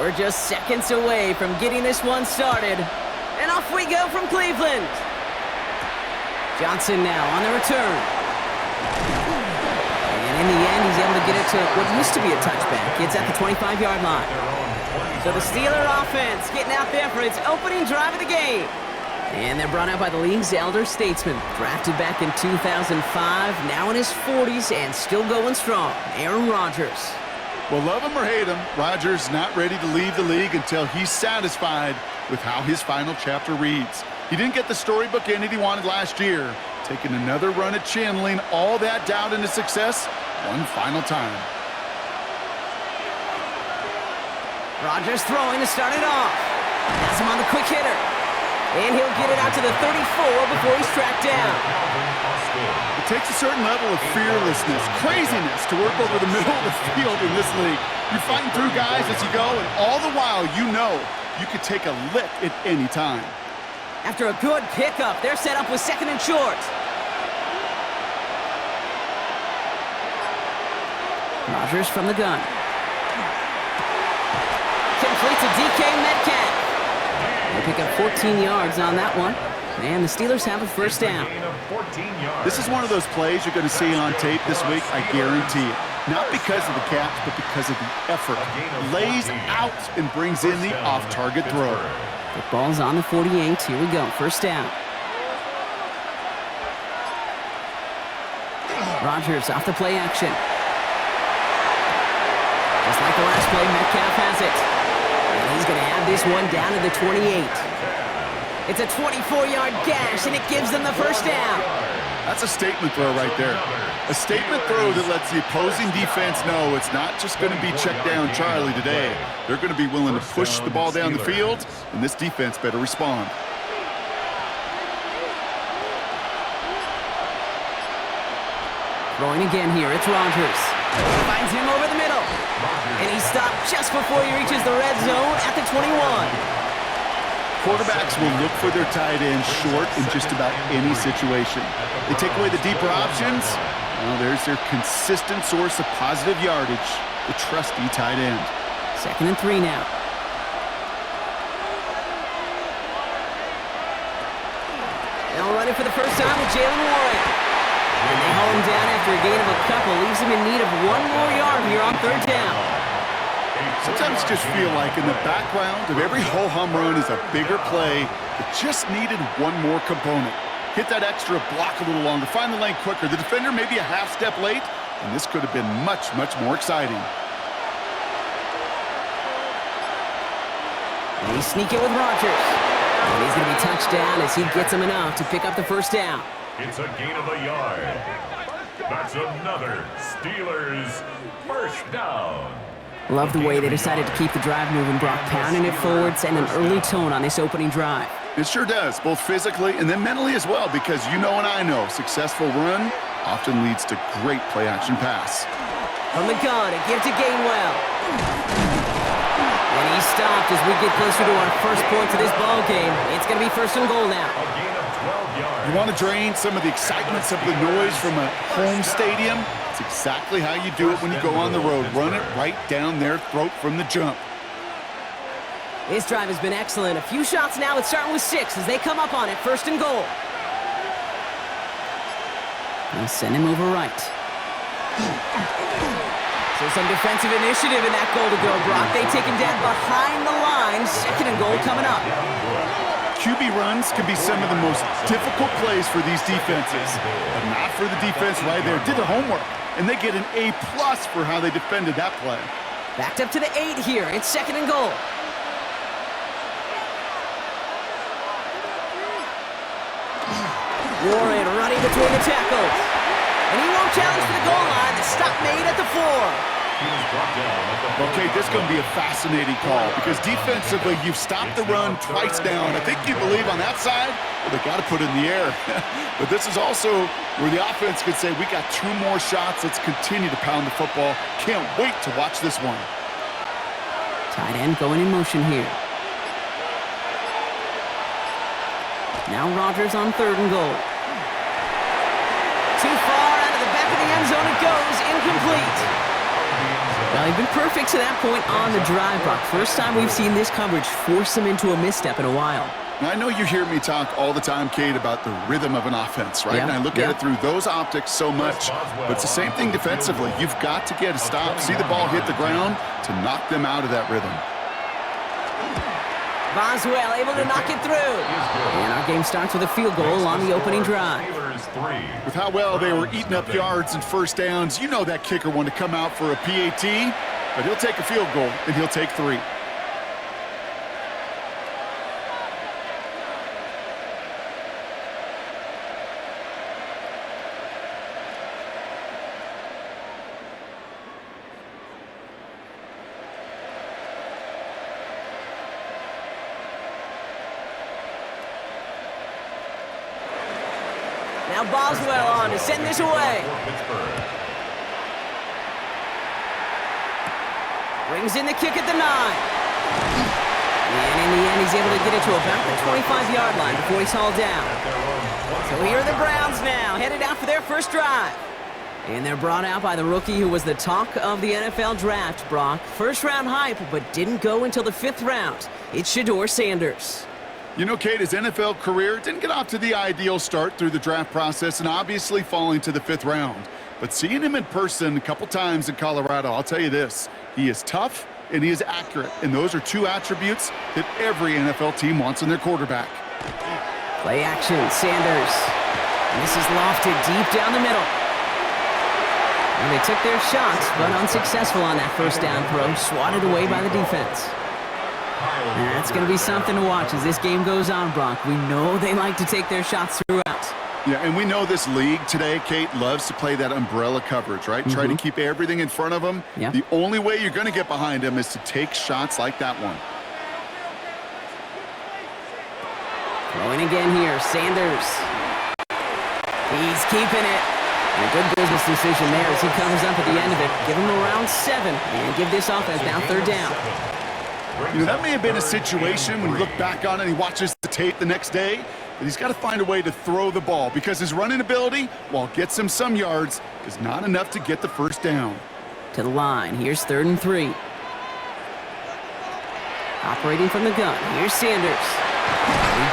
We're just seconds away from getting this one started. And off we go from Cleveland. Johnson now on the return. And in the end, he's able to get it to what used to be a touchback. It's at the 25-yard line. So the Steeler offense getting out there for its opening drive of the game. And they're brought out by the league's elder statesman. Drafted back in 2005, now in his 40s and still going strong. Aaron Rodgers. Well, love him or hate him, Rodgers not ready to leave the league until he's satisfied with how his final chapter reads. He didn't get the storybook ending he wanted last year, taking another run at channeling all that doubt into success one final time. Rodgers throwing to start it off. Has him on the quick hitter. And he'll get it out to the 34 before he's tracked down. It takes a certain level of fearlessness, craziness to work over the middle of the field in this league. You're fighting through guys as you go, and all the while you know you could take a lick at any time. After a good pickup, they're set up with second and short. Rodgers from the gun. Complete to DK Metcalf. They pick up 14 yards on that one. And the Steelers have a first down. This is one of those plays you're going to see on tape this week, I guarantee it. Not because of the catch, but because of the effort. Lays out and brings in the off-target throw. The ball's on the 48. Here we go. First down. Rodgers off the play action. Just like the last play, Metcalf has it. And he's going to have this one down to the 28. It's a 24-yard gash, and it gives them the first down. That's a statement throw right there. A statement throw that lets the opposing defense know it's not just going to be check down Charlie today. They're going to be willing to push the ball down the field, and this defense better respond. Throwing again here, it's Rodgers. Finds him over the middle. And he stopped just before he reaches the red zone at the 21. Quarterbacks will look for their tight end short in just about any situation. They take away the deeper options. Well, there's their consistent source of positive yardage, the trusty tight end. 2nd and 3 now. They'll run it for the first time with Jalen Warren. And they haul him down after a gain of a couple. Leaves him in need of one more yard here on 3rd down. Sometimes just feel like in the background of every ho-hum run is a bigger play that just needed one more component. Hit that extra block a little longer, find the lane quicker. The defender maybe a half step late, and this could have been much, much more exciting. And he's sneaking with Rodgers. And he's going to be touched down as he gets him enough to pick up the first down. It's a gain of a yard. That's another Steelers first down. Love the way they decided to keep the drive moving. Brock pounding it forwards and an early tone on this opening drive. It sure does, both physically and then mentally as well, because you know and I know successful run often leads to great play-action pass. From the gun, it gives to Gainwell. And he's stopped as we get closer to our first points of this ball game. It's going to be 1st and goal now. A gain of 12 yards. You want to drain some of the excitement, some of the noise from a home stadium? It's exactly how you do it when you go on the road. Run it right down their throat from the jump. This drive has been excellent. A few shots now. It's starting with 6 as they come up on it. 1st and goal. They'll send him over right. So some defensive initiative in that goal to go, Brock. They take him down behind the line. 2nd and goal coming up. QB runs can be some of the most difficult plays for these defenses, but not for the defense right there. Did their homework, and they get an A+ for how they defended that play. Backed up to the 8 here. It's 2nd and goal. Warren running between the tackles. And he won't challenge for the goal line. The stop made at the 4. Okay, this is going to be a fascinating call because defensively, you've stopped the run twice down. I think you believe on that side, well, they got to put it in the air. But this is also where the offense could say, we got 2 more shots. Let's continue to pound the football. Can't wait to watch this one. Tight end going in motion here. Now Rodgers on 3rd and goal. Too far out of the back of the end zone it goes. Incomplete. Well, they've been perfect to that point on the drive, Brock. First time we've seen this coverage force them into a misstep in a while. I know you hear me talk all the time, Kate, about the rhythm of an offense, right? Yeah, And I look at it through those optics so much. But it's the same thing defensively. You've got to get a stop, see the ball hit the ground to knock them out of that rhythm. Boswell able to knock it through. And our game starts with a field goal on the opening drive. With how well they were eating up yards and first downs, you know that kicker wanted to come out for a PAT, but he'll take a field goal, and he'll take 3. Now Boswell on to send this away. Brings in the kick at the 9. And in the end, he's able to get it to about the 25-yard line before he's hauled down. So here are the Browns now, headed out for their first drive. And they're brought out by the rookie who was the talk of the NFL draft, Brock. First-round hype, but didn't go until the 5th round. It's Shedeur Sanders. You know, Kate, his NFL career didn't get off to the ideal start through the draft process and obviously falling to the 5th round. But seeing him in person a couple times in Colorado, I'll tell you this, he is tough and he is accurate. And those are 2 attributes that every NFL team wants in their quarterback. Play action, Sanders. And this is lofted deep down the middle. And they took their shots, but unsuccessful on that first down throw, swatted away by the defense. That's going to be something to watch as this game goes on, Brock. We know they like to take their shots throughout. Yeah, and we know this league today, Kate, loves to play that umbrella coverage, right? Try to keep everything in front of them. Yeah. The only way you're going to get behind them is to take shots like that one. Throwing again here, Sanders. He's keeping it. And a good business decision there as he covers up at the end of it. Give him around 7 and give this offense now 3rd down. You know, that may have been a situation when you look back on it and he watches the tape the next day, but he's got to find a way to throw the ball because his running ability, while it gets him some yards, is not enough to get the first down. To the line. Here's 3rd and 3. Operating from the gun. Here's Sanders.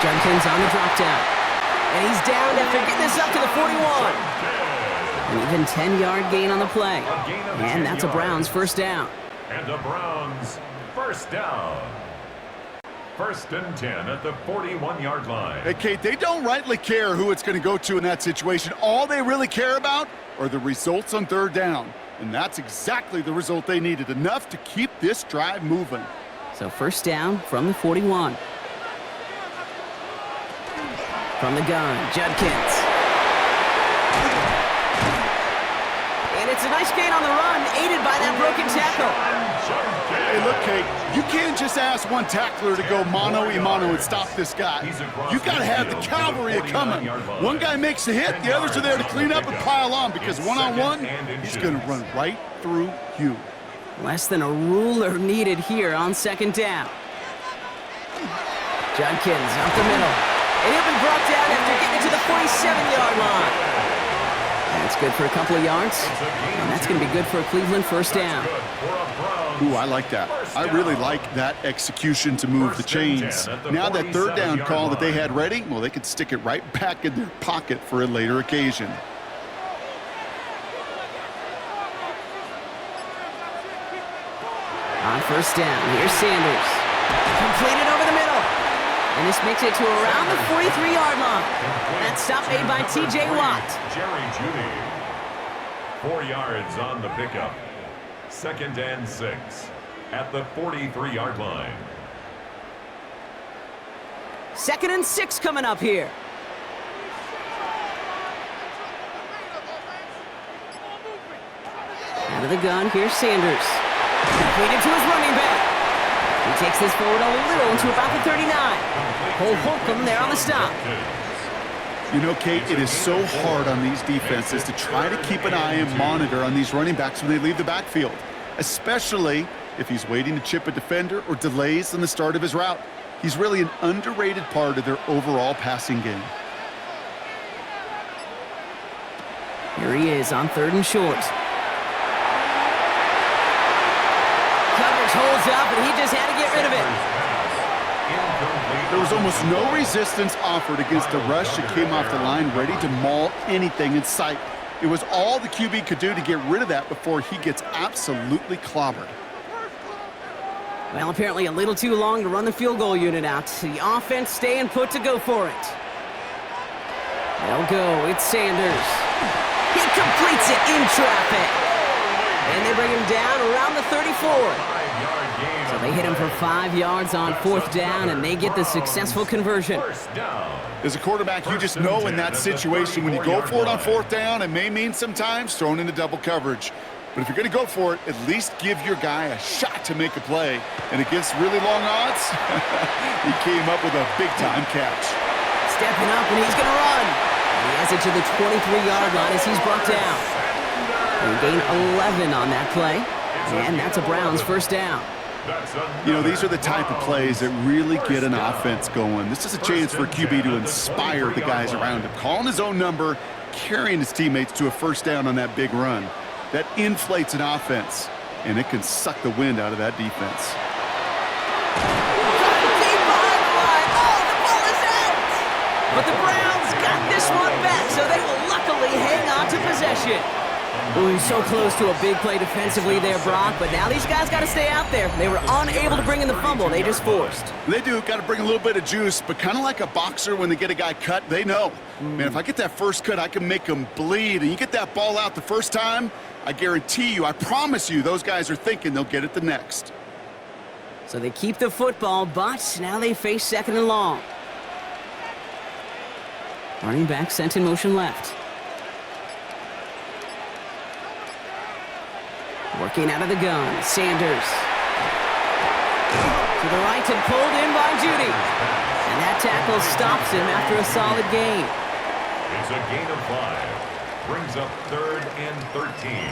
Jenkins on the drop down. And he's down after getting this up to the 41. An even 10-yard gain on the play. And that's a Browns first down. And a Browns first down. 1st and 10 at the 41-yard line. Hey, Kate, they don't rightly care who it's going to go to in that situation. All they really care about are the results on 3rd down. And that's exactly the result they needed, enough to keep this drive moving. So first down from the 41. From the gun, Judkins. And it's a nice gain on the run, aided by that broken tackle. Hey, look, Kate, you can't just ask one tackler to go mano-a-mano and stop this guy. You got to have the cavalry coming. One guy makes a hit, the others are there to clean up and pile on because one-on-one, he's going to run right through you. Less than a ruler needed here on 2nd down. Judkins up the middle. And he'll be brought down after getting to the 47-yard line. That's good for a couple of yards. And that's going to be good for a Cleveland first down. Ooh, I like that. I really like that execution to move the chains. Now that 3rd down call that they had ready, well, they could stick it right back in their pocket for a later occasion. On first down, here's Sanders. Completed over the middle. And this makes it to around the 43-yard line. That stop made by T.J. Watt. Jerry Judy. 4 yards on the pickup. 2nd and 6 at the 43-yard line. 2nd and 6 coming up here. Out of the gun, here's Sanders. Completed to his running back. He takes this forward a little into about the 39. Cole Holcomb there on the stop. You know, Kate, it is so hard on these defenses to try to keep an eye and monitor on these running backs when they leave the backfield, especially if he's waiting to chip a defender or delays in the start of his route. He's really an underrated part of their overall passing game. Here he is on 3rd and short. Coverage holds up, and he just had to get rid of it. There was almost no resistance offered against the rush that came off the line ready to maul anything in sight. It was all the QB could do to get rid of that before he gets absolutely clobbered. Well, apparently a little too long to run the field goal unit out. The offense staying put to go for it. They'll go. It's Sanders. He completes it in traffic. And they bring him down around the 34. So they hit him for 5 yards on 4th down, and they get the successful conversion. As a quarterback, you just know in that situation when you go for it on 4th down, it may mean sometimes thrown into double coverage. But if you're going to go for it, at least give your guy a shot to make a play. And against really long odds, he came up with a big-time catch. Stepping up, and he's going to run. And he has it to the 23-yard line as he's brought down. They gain 11 on that play, and that's a Browns first down. You know, these are the type of plays that really get an offense going. This is a chance for QB to inspire the guys around him. Calling his own number, carrying his teammates to a first down on that big run. That inflates an offense, and it can suck the wind out of that defense. Deep behind the line. Oh, the ball is out! But the Browns got this one back, so they will luckily hang on to possession. Ooh, so close to a big play defensively there, Brock, but now these guys got to stay out there. They were unable to bring in the fumble. They just forced. They do. Got to bring a little bit of juice, but kind of like a boxer when they get a guy cut, they know. Man, if I get that first cut, I can make them bleed. And you get that ball out the first time, I guarantee you, I promise you, those guys are thinking they'll get it the next. So they keep the football, but now they face 2nd and long. Running back sent in motion left. Working out of the gun, Sanders. To the right and pulled in by Judy. And that tackle stops him after a solid gain. It's a gain of 5. Brings up 3rd and 13.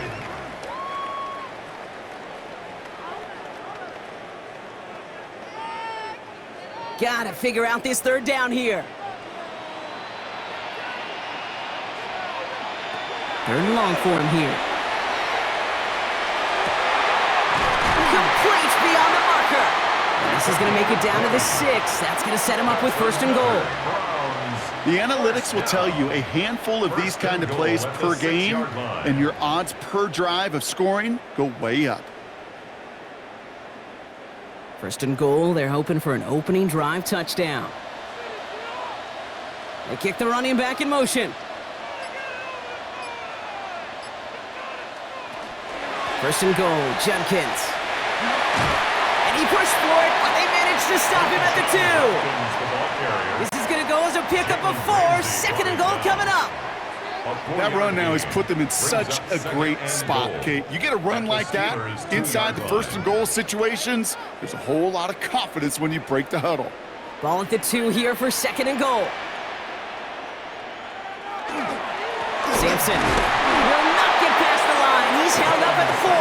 Gotta figure out this 3rd down here. 3rd and long for him here. Complete beyond the marker. And this is going to make it down to the 6. That's going to set him up with 1st and goal. The analytics will tell you a handful of these kind of plays per game, and your odds per drive of scoring go way up. 1st and goal. They're hoping for an opening drive touchdown. They kick the running back in motion. 1st and goal. Judkins. And he pushed for it, but they managed to stop him at the 2. This is going to go as a pickup of 4. 2nd and goal coming up. That run now has put them in such a great spot, Kate. You get a run like that inside the 1st and goal situations, there's a whole lot of confidence when you break the huddle. Ball at the 2 here for 2nd and goal. Sampson will not get past the line. He's held up at the 4.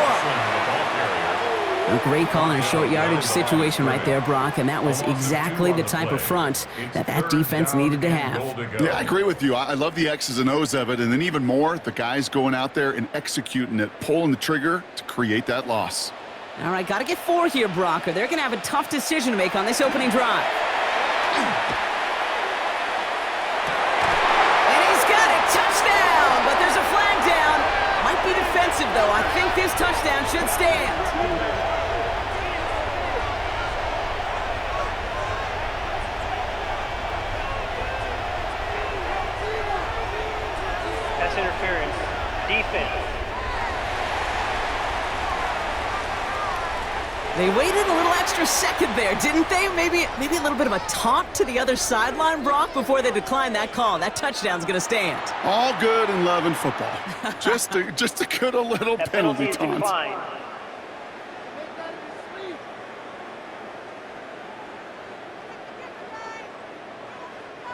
A great call in a short yardage situation right there, Brock, and that was exactly the type of front that defense needed to have. Yeah, I agree with you. I love the X's and O's of it, and then even more, the guys going out there and executing it, pulling the trigger to create that loss. All right, got to get 4 here, Brock, or they're going to have a tough decision to make on this opening drive. And he's got it, touchdown, but there's a flag down. Might be defensive, though. I think this touchdown should stand. Interference. Defense. They waited a little extra second there, didn't they? Maybe a little bit of a taunt to the other sideline, Brock, before they declined that call. That touchdown's going to stand. All good and love in football. just a good little penalty taunt.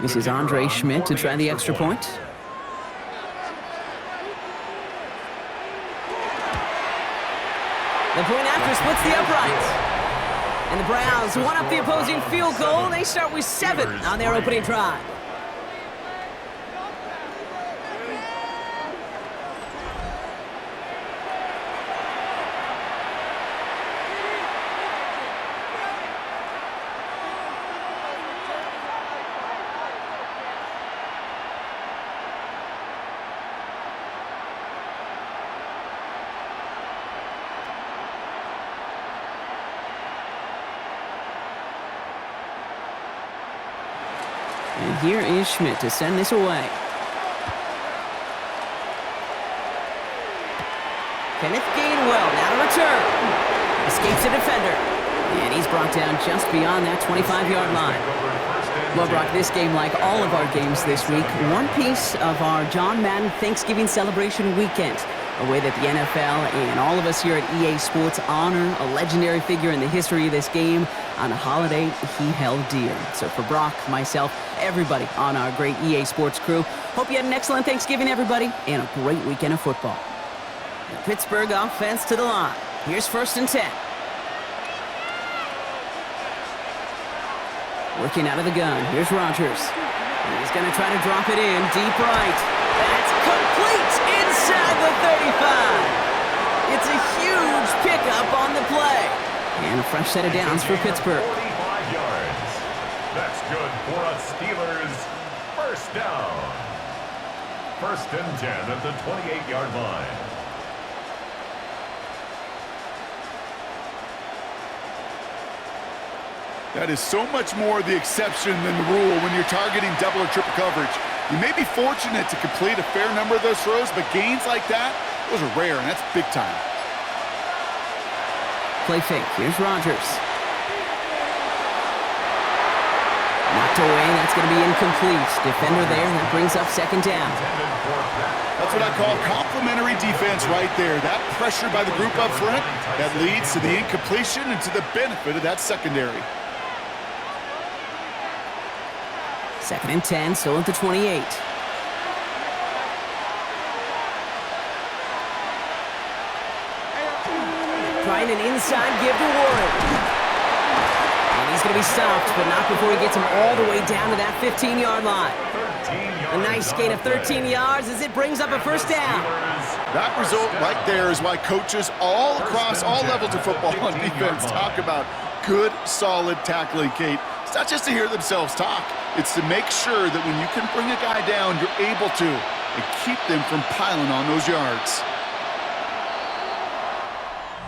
This is Andre Schmidt to try the extra point. The point after splits the uprights. And the Browns one up the opposing field goal. They start with 7 on their opening drive. And here is Schmidt to send this away. Kenneth Gainwell now to return. Escapes the defender. And he's brought down just beyond that 25-yard line. Well, Brock, this game, like all of our games this week, one piece of our John Madden Thanksgiving celebration weekend. A way that the NFL and all of us here at EA Sports honor a legendary figure in the history of this game on a holiday he held dear. So for Brock, myself, everybody on our great EA Sports crew, hope you had an excellent Thanksgiving, everybody, and a great weekend of football. The Pittsburgh offense to the line. Here's 1st and 10. Working out of the gun. Here's Rodgers. He's going to try to drop it in deep right. That's complete inside the 35. It's a huge pickup on the play. And a fresh set of downs for Pittsburgh. 45 yards. That's good for a Steelers first down. 1st and 10 at the 28-yard line. That is so much more the exception than the rule when you're targeting double or triple coverage. You may be fortunate to complete a fair number of those throws, but gains like that, those are rare, and that's big time. Play fake. Here's Rodgers. Knocked away. That's going to be incomplete. Defender there. That brings up 2nd down. That's what I call complimentary defense right there. That pressure by the group up front, that leads to the incompletion and to the benefit of that secondary. 2nd and 10, still at the 28. Trying an inside give to Warren. And he's going to be stopped, but not before he gets him all the way down to that 15-yard line. A nice gain of 13 yards as it brings up a 1st down. That result right there is why coaches all across all levels of football on defense talk about good, solid tackling, Kate. It's not just to hear themselves talk. It's to make sure that when you can bring a guy down, you're able to, and keep them from piling on those yards.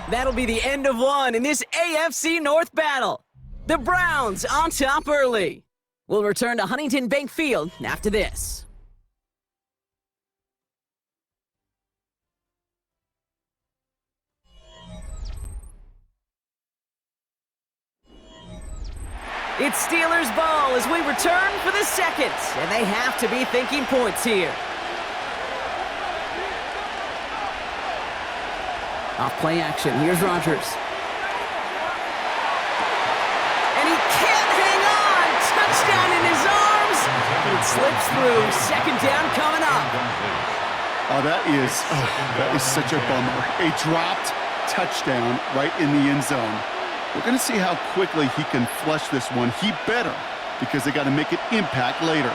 That'll be the end of one in this AFC North battle. The Browns on top early. We'll return to Huntington Bank Field after this. It's Steelers ball as we return for the 2nd, and they have to be thinking points here. Off play action. Here's Rodgers. And he can't hang on. Touchdown in his arms. It slips through. 2nd down coming up. Oh, that is such a bummer. A dropped touchdown right in the end zone. We're going to see how quickly he can flush this one. He better, because they got to make it impact later.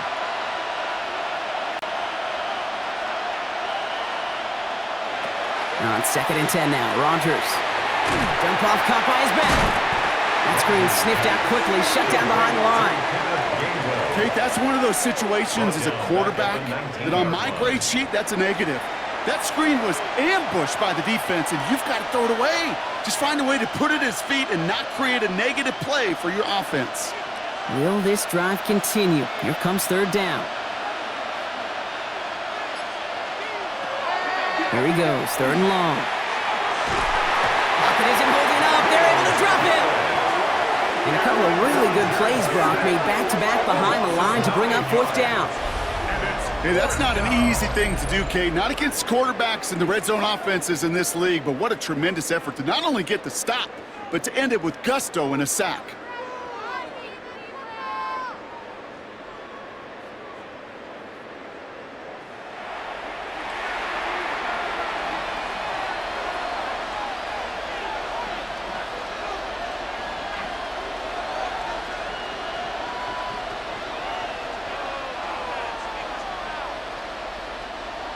On 2nd and 10 now, Rodgers. Dump off caught by his back. That screen sniffed out quickly, shut down behind the line. Kate, that's one of those situations as a quarterback that on my grade sheet, that's a negative. That screen was ambushed by the defense, and you've got to throw it away. Just find a way to put it at his feet and not create a negative play for your offense. Will this drive continue? Here comes 3rd down. Here he goes, 3rd and long. Pocket isn't holding up. They're able to drop him. And a couple of really good plays, Brock, made back-to-back behind the line to bring up 4th down. Hey, that's not an easy thing to do, Kate. Not against quarterbacks and the red zone offenses in this league, but what a tremendous effort to not only get the stop, but to end it with gusto and a sack.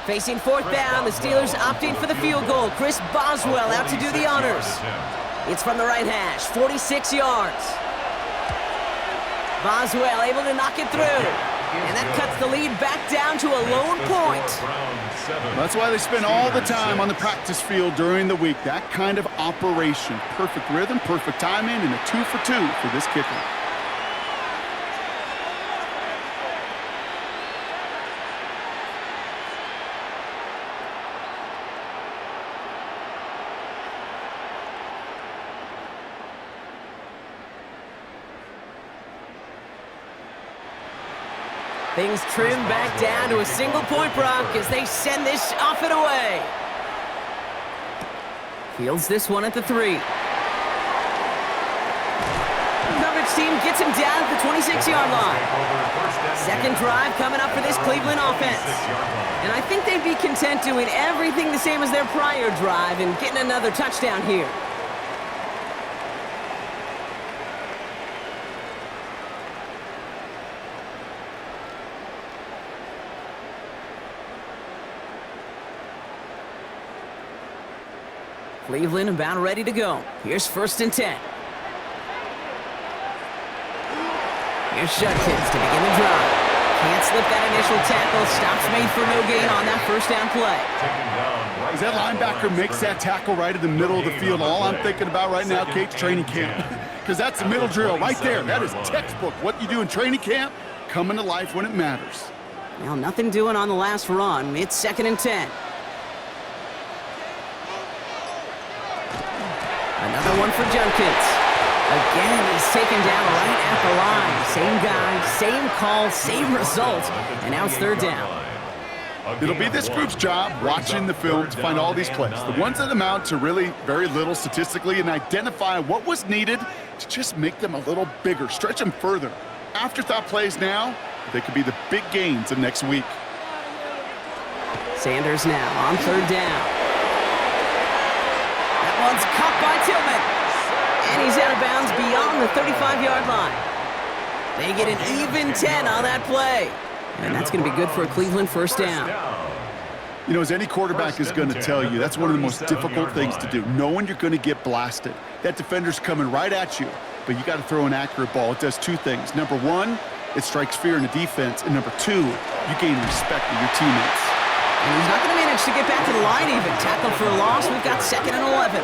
Facing 4th down, the Steelers opting for the field goal. Chris Boswell out to do the honors. It's from the right hash, 46 yards. Boswell able to knock it through. And that cuts the lead back down to a lone point. That's why they spend all the time on the practice field during the week. That kind of operation. Perfect rhythm, perfect timing, and a 2 for 2 for this kicker. Things trim back down to a single point, Brock, as they send this off and away. Fields this one at the 3. Coverage team gets him down at the 26-yard line. Second drive coming up for this Cleveland offense. And I think they'd be content doing everything the same as their prior drive and getting another touchdown here. Cleveland about ready to go. Here's 1st and 10. Here's Judkins to begin the drive. Can't slip that initial tackle. Stops made for no gain on that 1st down play. As that linebacker makes that tackle right in the middle of the field, all I'm thinking about right now, Kate's training camp. Because that's the middle drill right there. That is textbook. What you do in training camp, coming to life when it matters. Well, nothing doing on the last run. It's 2nd and 10. Another one for Judkins. Again, he's taken down right at the line. Same guy, same call, same result. And now it's 3rd down. It'll be this group's job watching the film to find all these plays, the ones that amount to really very little statistically, and identify what was needed to just make them a little bigger, stretch them further. Afterthought plays now, they could be the big gains of next week. Sanders now on 3rd down. That one's caught by Tillman. And he's out of bounds beyond the 35-yard line. They get an even 10 on that play. And that's going to be good for a Cleveland 1st down. You know, as any quarterback is going to tell you, that's one of the most difficult things to do, knowing you're going to get blasted. That defender's coming right at you, but you got to throw an accurate ball. It does 2 things. Number 1, it strikes fear in the defense. And number 2, you gain respect of your teammates. And he's not going to manage to get back to the line even. Tackle for a loss. We've got 2nd and 11.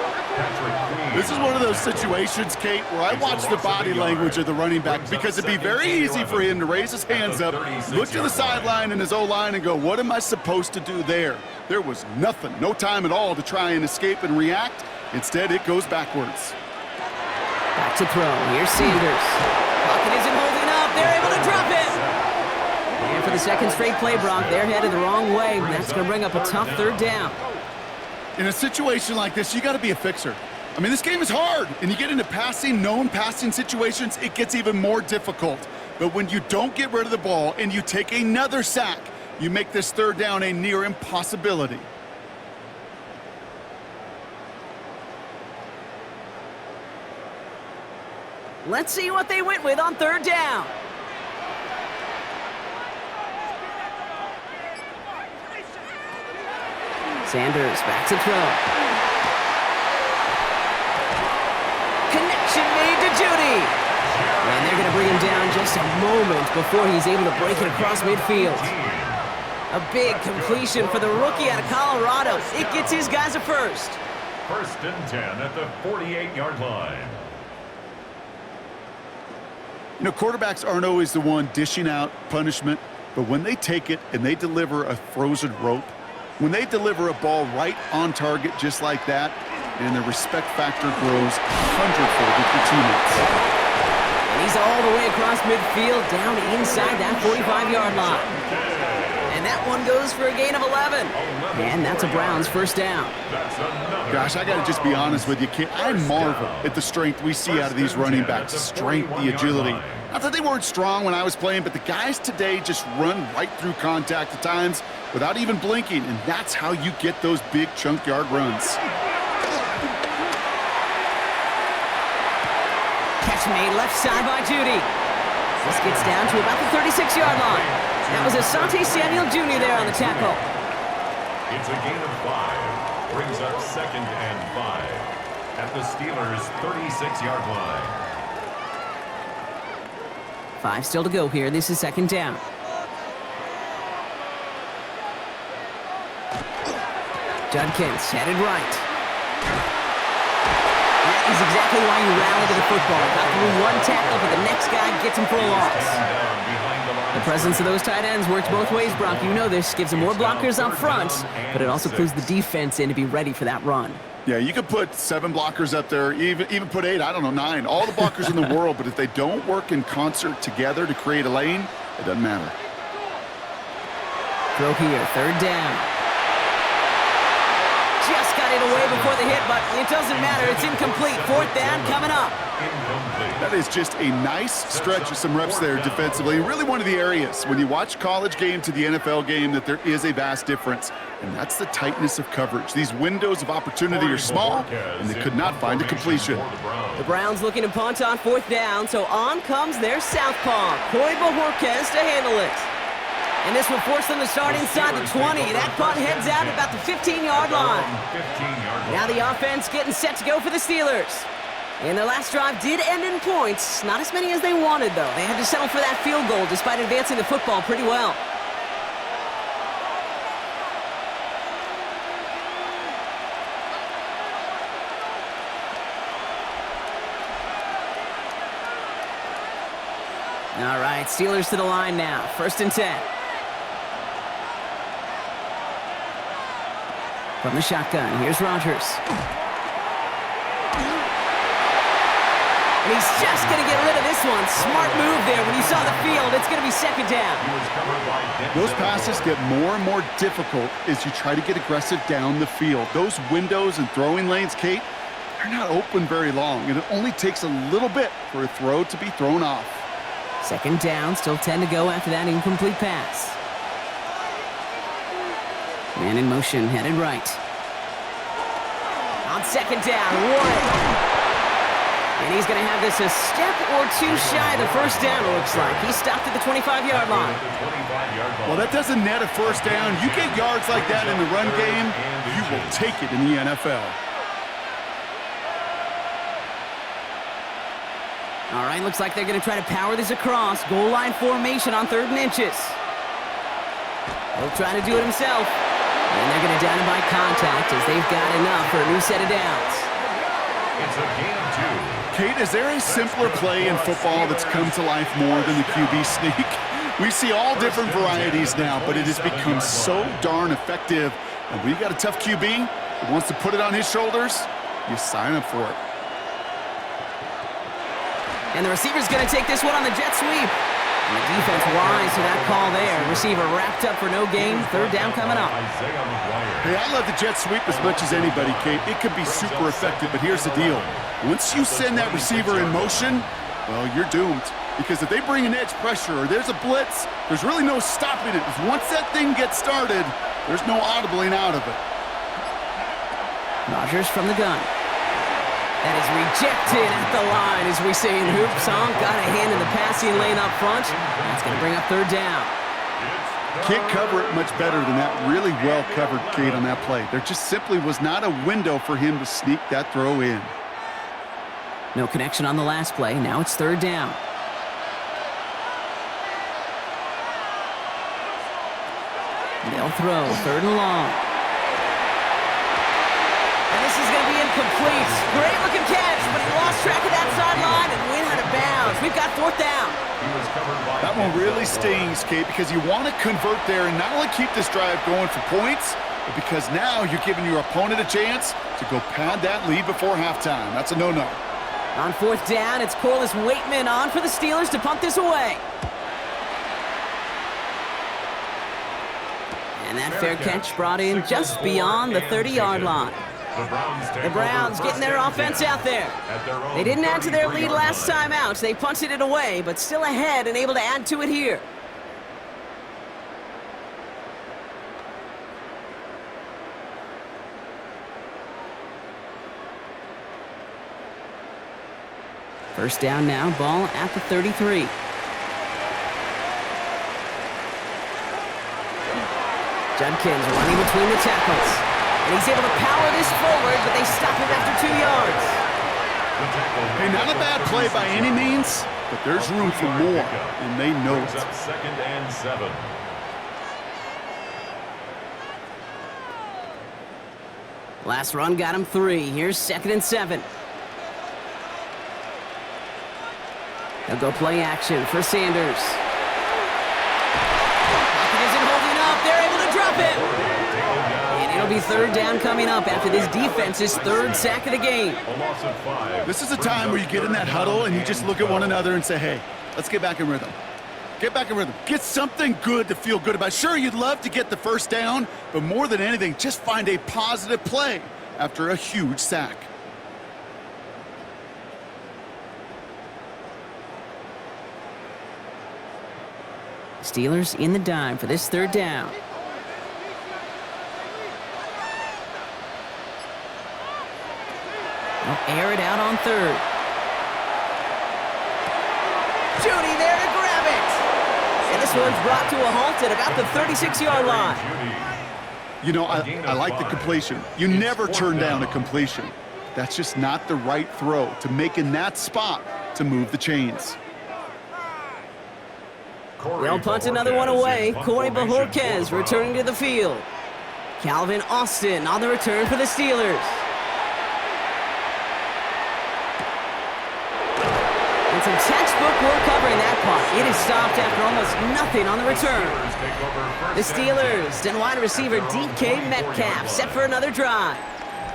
This is one of those situations, Kate, where I watch the body language of the running back, because it'd be very easy for him to raise his hands up, look to the sideline and his O-line and go, what am I supposed to do there? There was nothing, no time at all to try and escape and react. Instead, it goes backwards. Back to throw. Here's Sanders. Pocket isn't holding up. They're able to drop it. And for the 2nd straight play, Brock, they're headed the wrong way. That's going to bring up a tough 3rd down. In a situation like this, you got to be a fixer. I mean, this game is hard, and you get into known passing situations, it gets even more difficult. But when you don't get rid of the ball and you take another sack, you make this 3rd down a near impossibility. Let's see what they went with on 3rd down. Sanders back to throw. Connection made to Judy. And they're going to bring him down just a moment before he's able to break it across midfield. A big completion for the rookie out of Colorado. It gets his guys a 1st. 1st and 10 at the 48-yard line. You know, quarterbacks aren't always the one dishing out punishment, but when they take it and they deliver a frozen rope, when they deliver a ball right on target just like that, and the respect factor grows 100-fold with your teammates. And he's all the way across midfield, down inside that 45-yard line. And that one goes for a gain of 11. And that's a Browns 1st down. Gosh, I got to just be honest with you, kid. I marvel at the strength we see out of these running backs. The strength, the agility. Not that they weren't strong when I was playing, but the guys today just run right through contact at times without even blinking, and that's how you get those big chunk yard runs. Catch made left side by Judy. This gets down to about the 36-yard line. That was Asante Samuel Jr. there on the tackle. It's a gain of 5. Brings up 2nd and 5 at the Steelers' 36-yard line. 5 still to go here. This is 2nd down. Judkins headed right. That is exactly why you rally to the football. Got through one tackle, but the next guy gets him for a loss. The presence of those tight ends works both ways, Brock. You know this. Gives them more blockers up front, but it also clues the defense in to be ready for that run. Yeah, you could put 7 blockers up there, even put 8, I don't know, 9. All the blockers in the world, but if they don't work in concert together to create a lane, it doesn't matter. Throw here, third down. Just got it away before the hit, but it doesn't matter. It's incomplete. Fourth down coming up. That is just a nice stretch of some reps there defensively. Really one of the areas when you watch college game to the NFL game that there is a vast difference, and that's the tightness of coverage. These windows of opportunity are small, and they could not find a completion. The Browns looking to punt on fourth down, so on comes their southpaw, Corey Bojorquez, to handle it. And this will force them to start inside the 20. That punt heads out at about the 15-yard line. Now the offense getting set to go for the Steelers. And their last drive did end in points. Not as many as they wanted, though. They had to settle for that field goal despite advancing the football pretty well. All right, Steelers to the line now. 1st and 10. From the shotgun, here's Rodgers. And he's just going to get rid of this one. Smart move there. When you saw the field, it's going to be 2nd down. Those passes get more and more difficult as you try to get aggressive down the field. Those windows and throwing lanes, Kate, they're not open very long, and it only takes a little bit for a throw to be thrown off. 2nd down, still 10 to go after that incomplete pass. Man in motion, headed right. On 2nd down, Warren. And he's going to have this a step or two shy of the 1st down, it looks like. He stopped at the 25-yard line. Well, that doesn't net a 1st down. You get yards like that in the run game, you will take it in the NFL. All right, looks like they're going to try to power this across. Goal line formation on 3rd and inches. He'll try to do it himself. And they're going to down him by contact as they've got enough for a new set of downs. It's a gain of 2. Kate, is there a simpler play in football that's come to life more than the QB sneak? We see all different varieties now, but it has become so darn effective. And when you got a tough QB that wants to put it on his shoulders, you sign up for it. And the receiver's going to take this one on the jet sweep. And the defense wise to that call there. Receiver wrapped up for no gain. 3rd down coming up. Hey, I love the jet sweep as much as anybody, Kate. It could be super effective, but here's the deal. Once you send that receiver in motion, well, you're doomed. Because if they bring an edge pressure or there's a blitz, there's really no stopping it. Once that thing gets started, there's no audibling out of it. Rodgers from the gun. That is rejected at the line, as we say in hoops. Got a hand in the passing lane up front. That's going to bring up 3rd down. Can't cover it much better than that. Really well covered, Kate, on that play. There just simply was not a window for him to sneak that throw in. No connection on the last play. Now it's 3rd down. They'll throw 3rd and long. And this is going to be incomplete. Great looking catch, but he lost track of that sideline and went out of bounds. We've got 4th down. That one really stings, Kate, because you want to convert there and not only keep this drive going for points, but because now you're giving your opponent a chance to go pad that lead before halftime. That's a no-no. On 4th down, it's Corliss Waitman on for the Steelers to punt this away. And that fair catch brought in just beyond the 30-yard line. The Browns getting their offense out there. They didn't add to their lead last time out. They punted it away, but still ahead and able to add to it here. First down now, ball at the 33. Judkins running between the tackles. And he's able to power this forward, but they stop him after 2 yards. Hey, not a bad play by any means, but there's room for more, and they know it. 2nd and 7. Last run got him 3. Here's 2nd and 7. They'll go play action for Sanders. Pocket isn't holding up. They're able to drop it. And it'll be 3rd down coming up after this defense's 3rd sack of the game. This is a time where you get in that huddle and you just look at one another and say, hey, let's get back in rhythm. Get back in rhythm. Get something good to feel good about. Sure, you'd love to get the first down, but more than anything, just find a positive play after a huge sack. Steelers in the dime for this third down. They'll air it out on third. Judy there to grab it. And this one's brought to a halt at about the 36-yard line. You know, I like the completion. You never turn down a completion. That's just not the right throw to make in that spot to move the chains. They'll punt another one away. Corey Bajorquez returning to the field. Calvin Austin on the return for the Steelers. And some textbook work covering that punt. It is stopped after almost nothing on the return. The Steelers and wide receiver DK Metcalf set for another drive.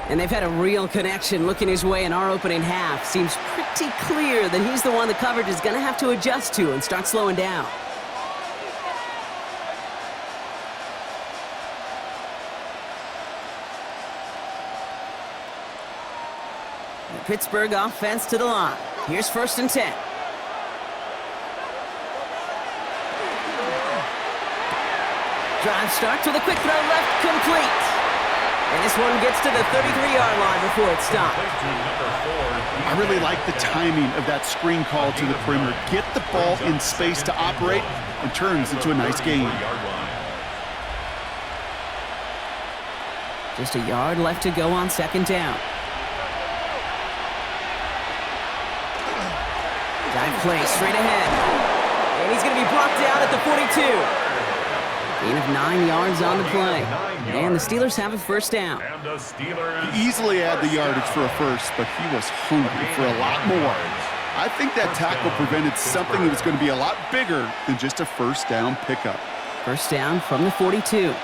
And they've had a real connection looking his way in our opening half. Seems pretty clear that he's the one the coverage is going to have to adjust to and start slowing down. The Pittsburgh offense to the line. Here's 1st and 10. Drive starts with a quick throw left, complete. And this one gets to the 33-yard line before it's stopped. I really like the timing of that screen call to the perimeter. Get the ball in space to operate and turns into a nice gain. Just a yard left to go on 2nd down. Dive play straight ahead. And he's going to be brought down at the 42. Gain of 9 yards on the play. And the Steelers have a 1st down. He easily had the yardage for a first, but he was hungry for a lot more. I think that tackle prevented something that was going to be a lot bigger than just a 1st down pickup. 1st down from the 42.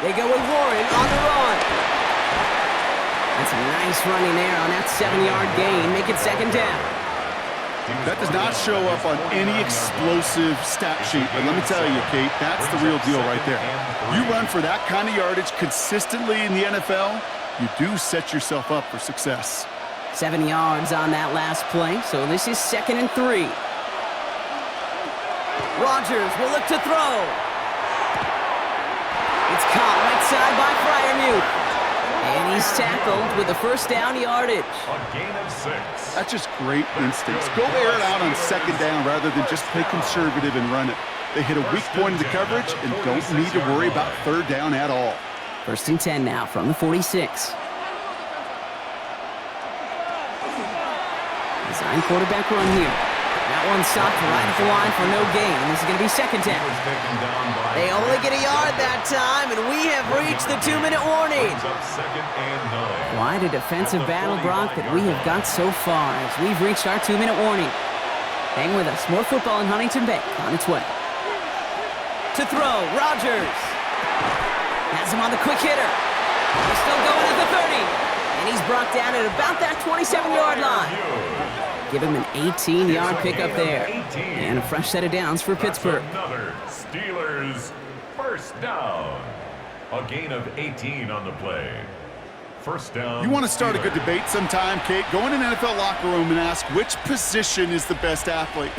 They go with Warren on the run. That's a nice running there on that 7-yard gain. Make it 2nd down. That does not show up on any explosive stat sheet, but let me tell you, Kate, that's the real deal right there. You run for that kind of yardage consistently in the NFL, you do set yourself up for success. 7 yards on that last play, so this is 2nd and 3. Rodgers will look to throw. It's caught right side by Freiermuth. And he's tackled with a 1st down yardage. A gain of 6. That's just great instincts. Go air it out on 2nd down rather than just play conservative and run it. They hit a weak point in the coverage and don't need to worry about 3rd down at all. 1st and 10 now from the 46. Design quarterback run here. That one stopped right at the line for no gain. This is going to be 2nd down. They only get a yard that time, and we have reached the 2-minute warning. Quite a defensive battle, Brock, that we have got so far as we've reached our 2-minute warning. Hang with us. More football in Huntington Bay on its way. To throw, Rodgers. Has him on the quick hitter. He's still going at the 30. And he's brought down at about that 27-yard line. Give him an 18-yard pickup there. And a fresh set of downs for Pittsburgh. Another Steelers 1st down. A gain of 18 on the play. 1st down. You want to start a good debate sometime, Kate? Go in an NFL locker room and ask which position is the best athlete.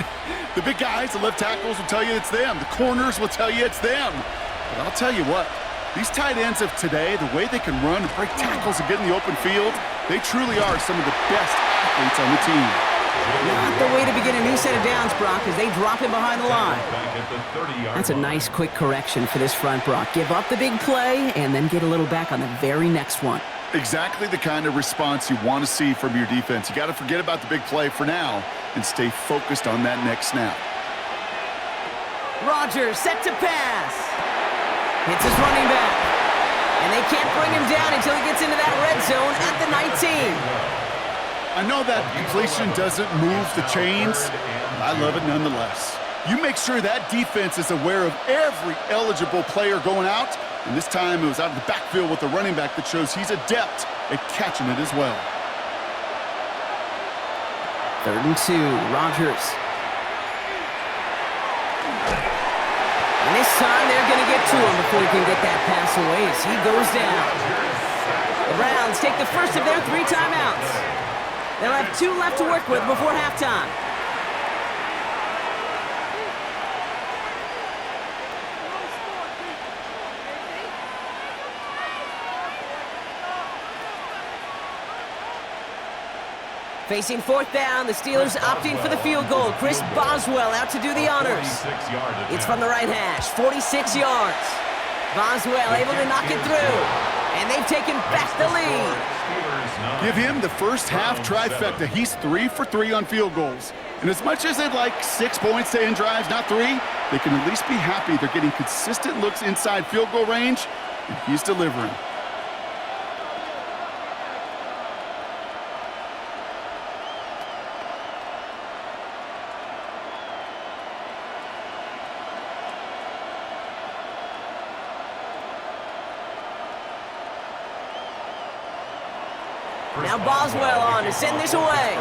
The big guys, the left tackles will tell you it's them. The corners will tell you it's them. But I'll tell you what, these tight ends of today, the way they can run and break tackles and get in the open field, they truly are some of the best athletes on the team. Not the way to begin a new set of downs, Brock, as they drop him behind the line. That's a nice quick correction for this front, Brock. Give up the big play and then get a little back on the very next one. Exactly the kind of response you want to see from your defense. You got to forget about the big play for now and stay focused on that next snap. Rodgers set to pass. Hits his running back. And they can't bring him down until he gets into that red zone at the 19. I know that completion doesn't move the chains, but I love it nonetheless. You make sure that defense is aware of every eligible player going out, And this time it was out of the backfield with the running back that shows he's adept at catching it as well. 3rd and 2, Rodgers. And this time they're going to get to him before he can get that pass away as he goes down. The Browns take the first of their 3 timeouts. They'll have 2 left to work with before halftime. Facing 4th down, the Steelers opting for the field goal. Chris Boswell out to do the honors. It's from the right hash, 46 yards. Boswell able to knock it through, and they've taken back the lead. Give him the first half trifecta. He's 3 for 3 on field goals. And as much as they'd like 6 points to end drives, not 3, they can at least be happy they're getting consistent looks inside field goal range, and he's delivering. Now Boswell on to send this away.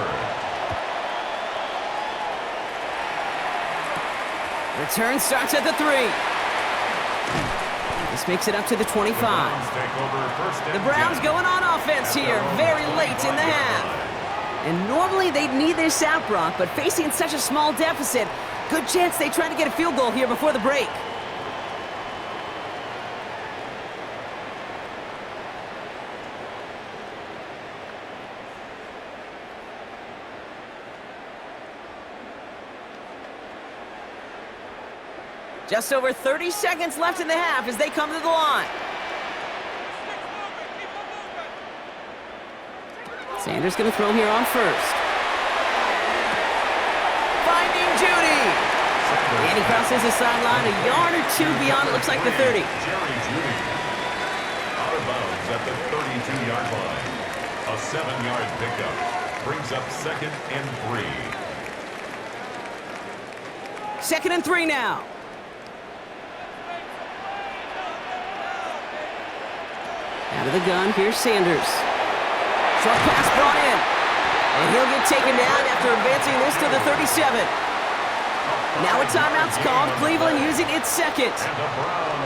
Return starts at the 3. This makes it up to the 25. The Browns going on offense here very late in the half. And normally they'd need this out, Brock, but facing such a small deficit, good chance they try to get a field goal here before the break. Just over 30 seconds left in the half as they come to the line. Sanders going to throw here on first. Finding Judy. And he crosses the sideline a yard or 2 beyond, it looks like the 30. Jerry Judy out of bounds at the 32-yard line. A 7-yard pickup brings up 2nd and 3. 2nd and 3 now. Out of the gun, here's Sanders. Short pass brought in. And he'll get taken down after advancing this to the 37. Now a timeout's called. Cleveland using its 2nd.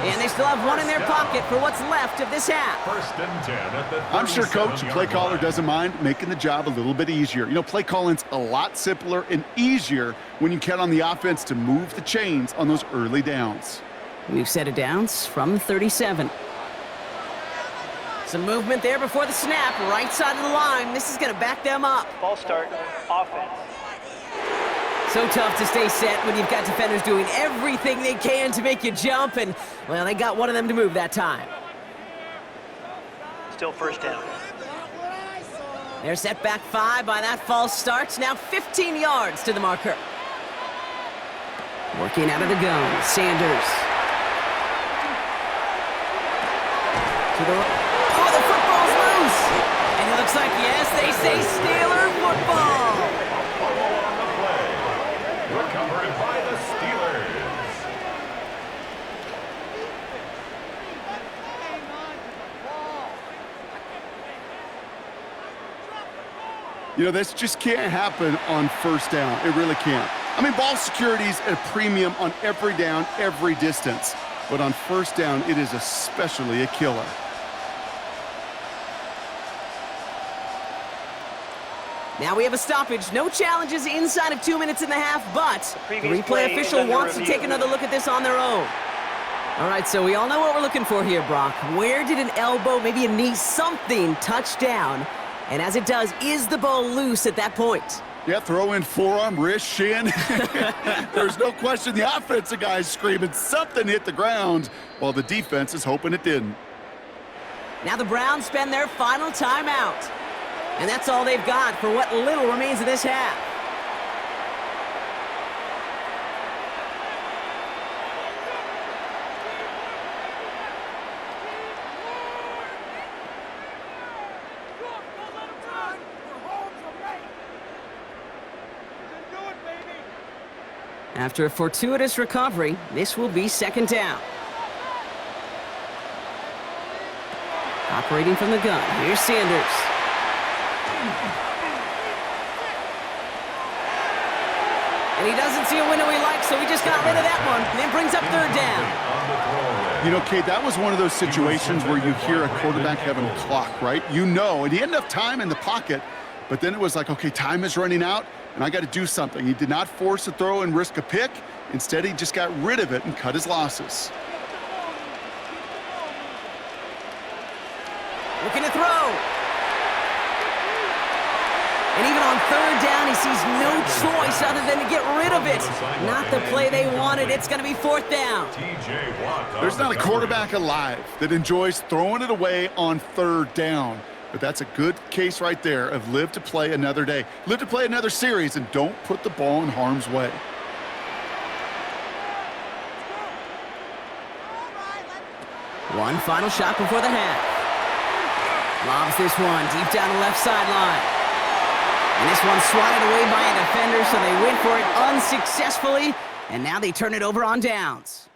And they still have 1 in their pocket for what's left of this half. 1st and 10 at the I'm sure Coach, play caller, doesn't mind making the job a little bit easier. You know, play calling's a lot simpler and easier when you count on the offense to move the chains on those early downs. We've set it downs from the 37. Some movement there before the snap, right side of the line. This is going to back them up. False start, offense. So tough to stay set when you've got defenders doing everything they can to make you jump, and, well, they got one of them to move that time. Still 1st down. They're set back 5 by that false start. Now 15 yards to the marker. Working out of the gun, Sanders. To the... Oh, the football's loose! And it looks like, yes, they say Steeler football! Recovered by the Steelers. You know, this just can't happen on 1st down. It really can't. I mean, ball security's at a premium on every down, every distance. But on 1st down, it is especially a killer. Now we have a stoppage. No challenges inside of 2 minutes and a half, but the previous replay play official is under wants to review. take another look at this on their own. All right, so we all know what we're looking for here, Brock. Where did an elbow, maybe a knee, something touch down? And as it does, is the ball loose at that point? Yeah, throw in forearm, wrist, shin. There's no question the offensive guy's screaming something hit the ground while the defense is hoping it didn't. Now the Browns spend their final timeout. And that's all they've got for what little remains of this half. After a fortuitous recovery, this will be 2nd down. Operating from the gun. Here's Sanders. And he doesn't see a window he likes, so he just got rid of that one. And then brings up third down. You know, Kate, that was one of those situations where you hear a quarterback having a clock, right? You know, and he had enough time in the pocket, but then it was like, okay, time is running out, and I got to do something. He did not force a throw and risk a pick. Instead, he just got rid of it and cut his losses. Looking to throw. And even on third down, he sees no choice other than to get rid of it. Not the play they wanted. It's going to be fourth down. There's not a quarterback alive that enjoys throwing it away on third down. But that's a good case right there of live to play another day. Live to play another series and don't put the ball in harm's way. One final shot before the half. Lobs this one deep down the left sideline. And this one's swatted away by a defender, so they went for it unsuccessfully, and now they turn it over on downs.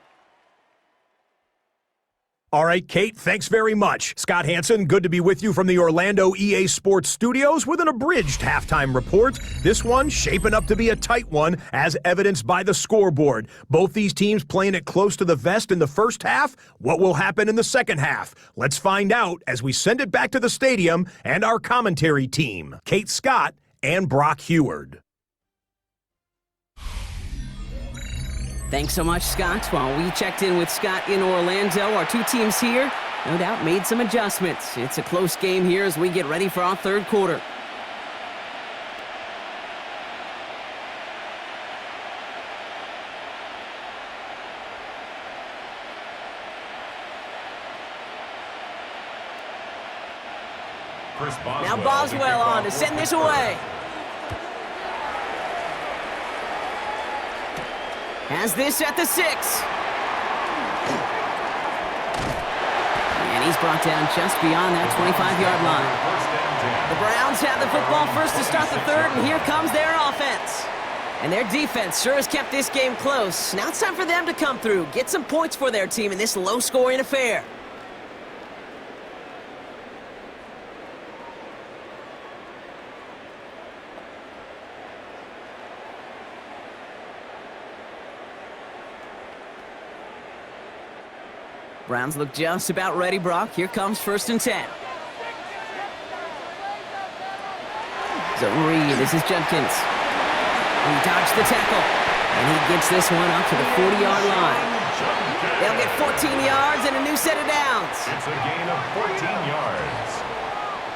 All right, Kate, thanks very much. Scott Hansen, good to be with you from the Orlando EA Sports Studios with an abridged halftime report. This one shaping up to be a tight one, as evidenced by the scoreboard. Both these teams playing it close to the vest in the first half. What will happen in the second half? Let's find out as we send it back to the stadium and our commentary team, Kate Scott and Brock Heward. Thanks so much, Scott. While we checked in with Scott in Orlando, our two teams here, no doubt, made some adjustments. It's a close game here as we get ready for our third quarter. Now Boswell on to send this away. Has this at the 6. And he's brought down just beyond that 25-yard line. The Browns have the football first to start the third, and here comes their offense. And their defense sure has kept this game close. Now it's time for them to come through, get some points for their team in this low-scoring affair. Browns look just about ready, Brock. Here comes 1st and 10. Zone read. This is Judkins. He dodged the tackle. And he gets this one up to the 40-yard line. They'll get 14 yards and a new set of downs. It's a gain of 14 yards.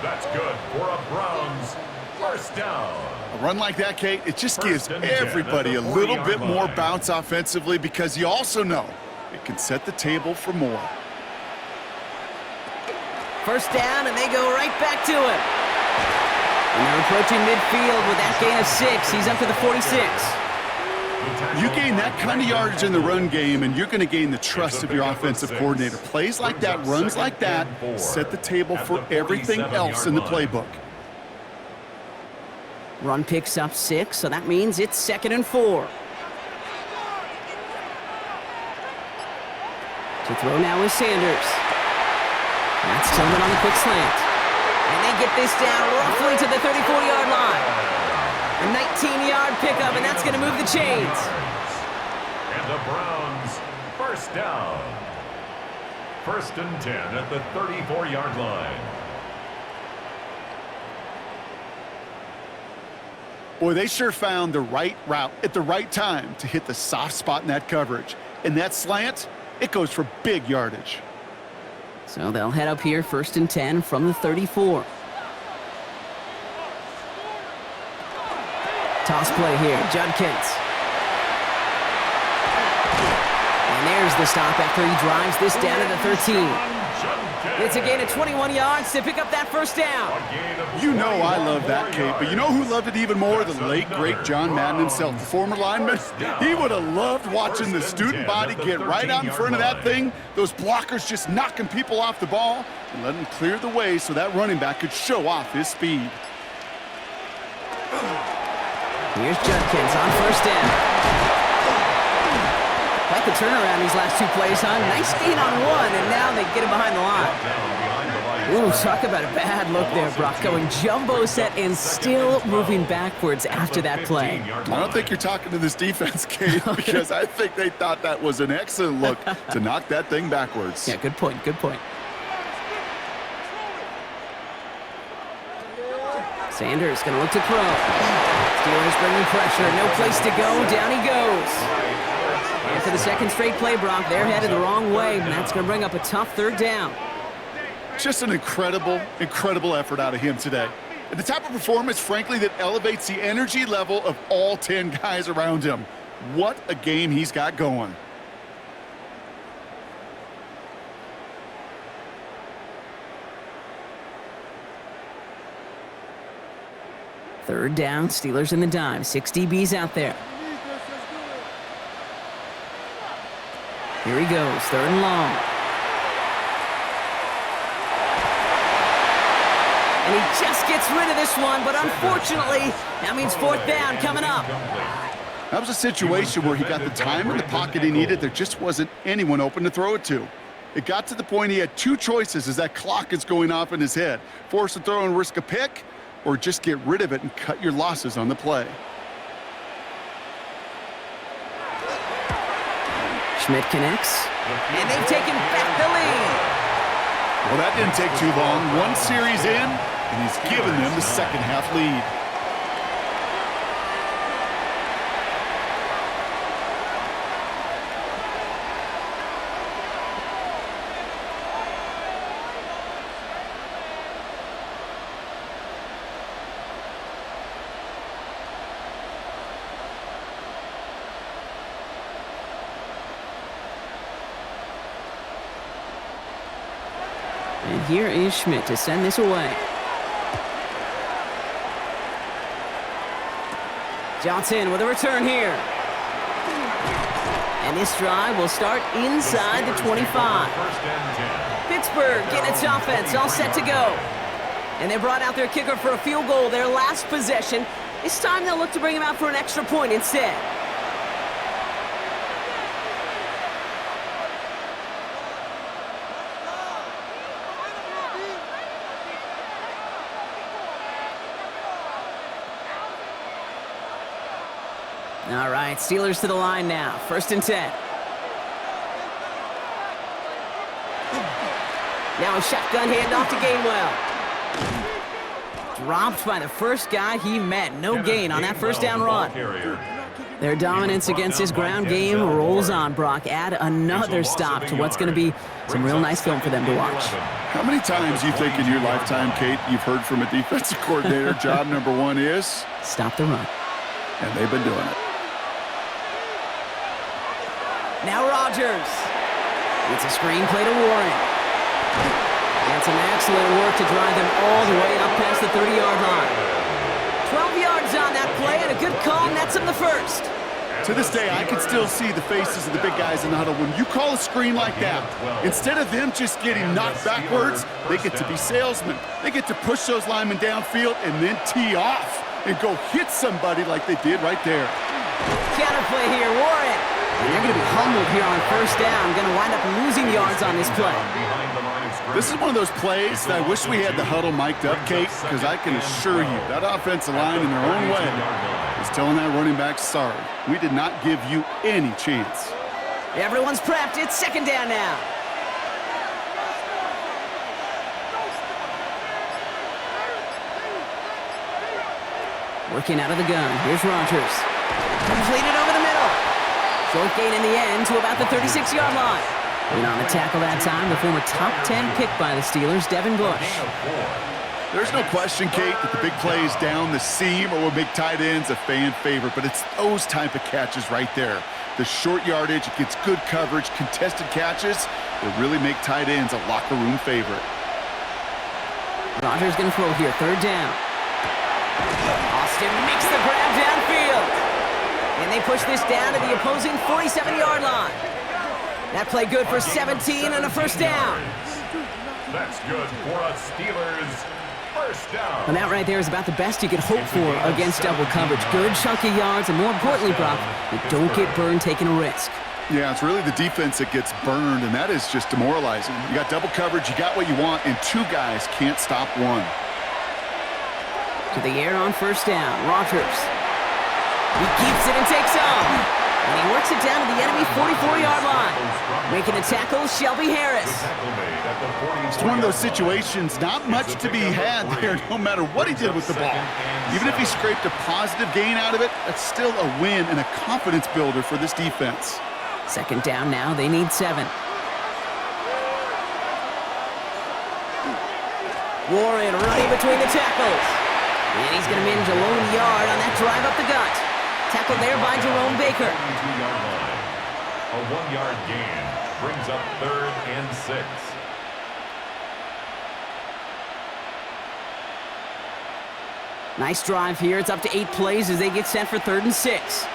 That's good for a Browns first down. A run like that, Kate, it just gives everybody a little bit more bounce offensively because you also know it can set the table for more. First down, and they go right back to him. And they're approaching midfield with that gain of 6. He's up to the 46. You gain that kind of yardage in the run game, and you're going to gain the trust of your offensive coordinator. Plays like that, runs like that, set the table for everything else in the playbook. Run picks up 6, so that means it's 2nd and 4. To throw now is Sanders. That's Tillman on the quick slant. And they get this down roughly to the 34-yard line. A 19-yard pickup, and that's going to move the chains. And the Browns first down. 1st and 10 at the 34-yard line. Boy, they sure found the right route at the right time to hit the soft spot in that coverage. And that slant, it goes for big yardage. So they'll head up here, 1st and 10 from the 34. Toss play here, Judkins. And there's the stop after he drives this down to the 13. It's a gain of 21 yards to pick up that first down. You know I love that, Kate, but you know who loved it even more? The late, great John Madden himself, the former lineman. He would have loved watching the student body get right out in front of that thing, those blockers just knocking people off the ball, and let him clear the way so that running back could show off his speed. Here's Judkins on 1st down. Quite the turnaround these last 2 plays, huh? Nice gain on 1, and now they get him behind the line. Ooh, talk about a bad look there, Brock. Going jumbo set and still moving backwards after that play. I don't think you're talking to this defense, Kate, because I think they thought that was an excellent look to knock that thing backwards. Yeah, good point, good point. Sanders going to look to throw. Steelers bringing pressure. No place to go. Down he goes. And for the second straight play, Brock, they're headed the wrong way, and that's going to bring up a tough third down. Just an incredible, incredible effort out of him today. And the type of performance, frankly, that elevates the energy level of all 10 guys around him. What a game he's got going. Third down, Steelers in the dime. 6 DBs out there. Here he goes, third and long. And he just gets rid of this one, but unfortunately, that means fourth down coming up. That was a situation where he got the time in the pocket he needed. There just wasn't anyone open to throw it to. It got to the point he had two choices as that clock is going off in his head. Force a throw and risk a pick, or just get rid of it and cut your losses on the play. Schmidt connects, and they've taken back the lead. Well, that didn't take too long. One series in, and he's given them the second half lead. And here is Schmidt to send this away. Johnson with a return here. And this drive will start inside the 25. Pittsburgh getting its offense all set to go. And they brought out their kicker for a field goal their last possession. This time they'll look to bring him out for an extra point instead. All right, Steelers to the line now. 1st and 10. Now a shotgun handoff to Gainwell. Dropped by the first guy he met. No gain on that first down run. Their dominance against his ground game rolls on, Brock. Add another stop to what's going to be some real nice film for them to watch. How many times do you think in your lifetime, Kate, you've heard from a defensive coordinator, job number one is? Stop the run. And they've been doing it. Now Rodgers. It's a screen play to Warren. And some excellent work to drive them all the way up past the 30-yard line. 12 yards on that play, and a good call nets him the first. To this day, I can still see the faces of the big guys in the huddle. When you call a screen like that, instead of them just getting knocked backwards, they get to be salesmen. They get to push those linemen downfield and then tee off and go hit somebody like they did right there. Counterplay here, Warren. And they're going to be humbled here on first down. Going to wind up losing yards on this play. This is one of those plays that I wish we had the huddle mic'd up, Kate, because I can assure you that offensive line in their own way is telling that running back, sorry, we did not give you any chance. Everyone's prepped. It's 2nd down now. Working out of the gun. Here's Rodgers. Completed over the middle. Short gain in the end to about the 36-yard line. And on the tackle that time, the former top 10 pick by the Steelers, Devin Bush. There's no question, Kate, that the big plays down the seam or will make tight ends a fan favorite, but it's those type of catches right there. The short yardage, it gets good coverage, contested catches that really make tight ends a locker room favorite. Rodgers going to throw here, 3rd down. Austin makes the grab downfield. And they push this down to the opposing 47-yard line. That play good for 17 and a first down. That's good for a Steelers first down. And that right there is about the best you could hope for against double coverage. Good chunky yards, and more importantly, Brock, you don't get burned taking a risk. Yeah, it's really the defense that gets burned, and that is just demoralizing. You got double coverage, you got what you want, and two guys can't stop one. To the air on first down. Rodgers. He keeps it and takes off. And he works it down to the enemy 44-yard line. Making the tackle, Shelby Harris. It's one of those situations, not much to be had there, no matter what he did with the ball. Even if he scraped a positive gain out of it, that's still a win and a confidence builder for this defense. Second down now, they need 7. Warren running between the tackles. And he's going to manage a lone yard on that drive up the gut. Tackled there by Jerome Baker. 22-yard line. A 1-yard gain brings up 3rd and 6. Nice drive here. It's up to 8 plays as they get set for 3rd and 6.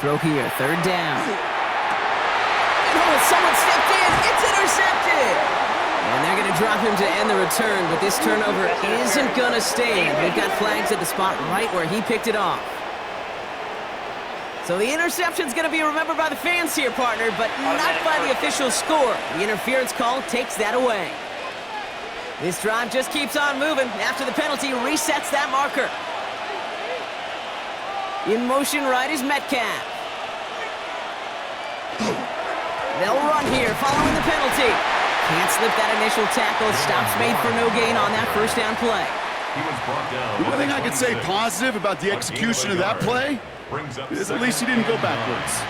Throw here, 3rd down. And someone stepped in. It's intercepted. And they're going to drop him to end the return, but this turnover isn't going to stand. We've got flags at the spot right where he picked it off. So the interception's going to be remembered by the fans here, partner, but not by the official score. The interference call takes that away. This drive just keeps on moving. After the penalty, resets that marker. In motion right is Metcalf. They'll run here following the penalty. Can't slip that initial tackle. Stops made for no gain on that first down play. He was brought down. The one thing I could say positive about the execution of that play is at least he didn't go backwards.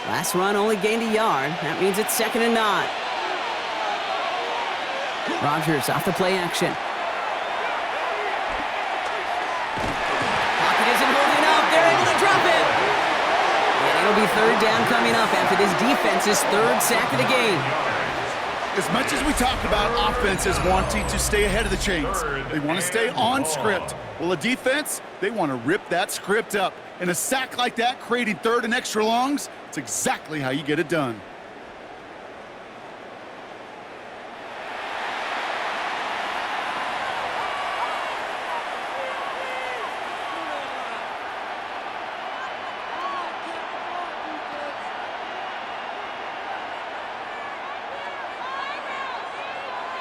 Last run only gained a yard. That means it's 2nd and 9. Rodgers off the play action. Pocket isn't holding up. They're able to drop it. And it'll be 3rd down coming up after this defense's 3rd sack of the game. As much as we talk about offenses wanting to stay ahead of the chains, they want to stay on script. Well, a defense, they want to rip that script up. And a sack like that, creating 3rd and extra longs, it's exactly how you get it done.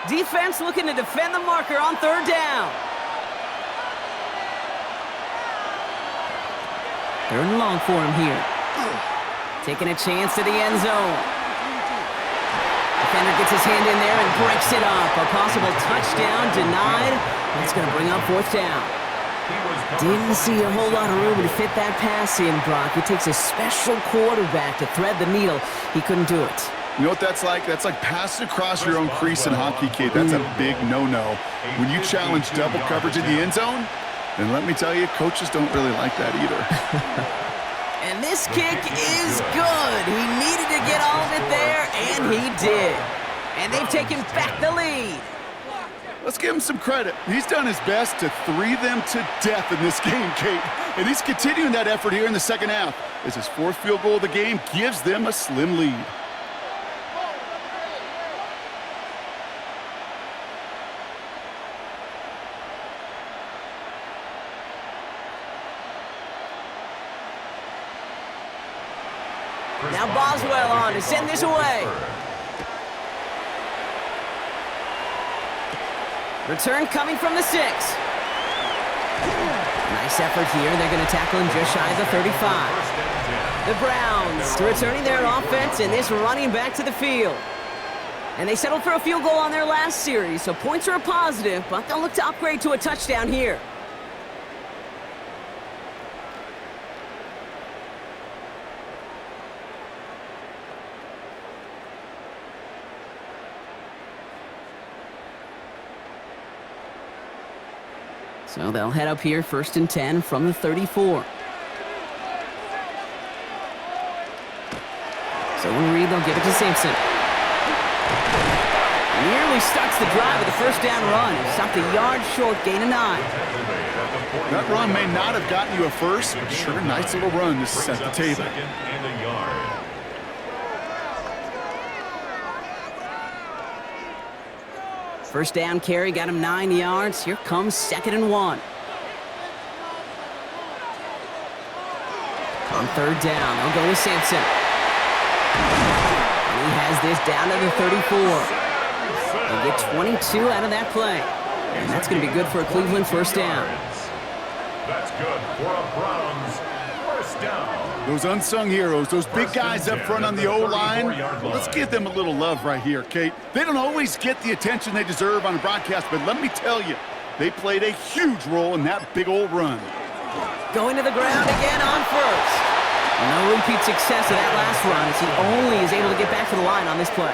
Defense looking to defend the marker on 3rd down. 3rd and long for him here. Taking a chance to the end zone. Defender gets his hand in there and breaks it up. A possible touchdown denied. That's going to bring up 4th down. Didn't see a whole lot of room to fit that pass in, Brock. It takes a special quarterback to thread the needle. He couldn't do it. You know what that's like? That's like passing across your own crease in hockey, kid. That's a big no-no. When you challenge double coverage in the end zone, and let me tell you, coaches don't really like that either. And this kick is good. He needed to get all of it there, and he did. And they've taken back the lead. Let's give him some credit. He's done his best to 3 them to death in this game, Kate. And he's continuing that effort here in the second half as his 4th field goal of the game gives them a slim lead. Now Boswell on to send this away. Return coming from the 6. Nice effort here. They're going to tackle him just shy of the 35. The Browns returning their offense and this running back to the field. And they settled for a field goal on their last series, so points are a positive, but they'll look to upgrade to a touchdown here. So they'll head up here, 1st and 10 from the 34. So when Reed, they'll give it to Simpson. Nearly starts the drive with a 1st down run. Stopped a yard short, gain of 9. That run may not have gotten you a first, but sure, nice little run to set the table. 2nd and a yard. First down carry got him 9 yards. Here comes 2nd and 1. On 3rd down, they'll go with Sampson. And he has this down to the 34. They'll get 22 out of that play. And that's going to be good for a Cleveland first down. That's good for a Browns first down. Those unsung heroes, those big guys up front on the O-line, let's give them a little love right here, Kate. They don't always get the attention they deserve on a broadcast, but let me tell you, they played a huge role in that big old run. Going to the ground again on first. No repeat success of that last run as he only is able to get back to the line on this play.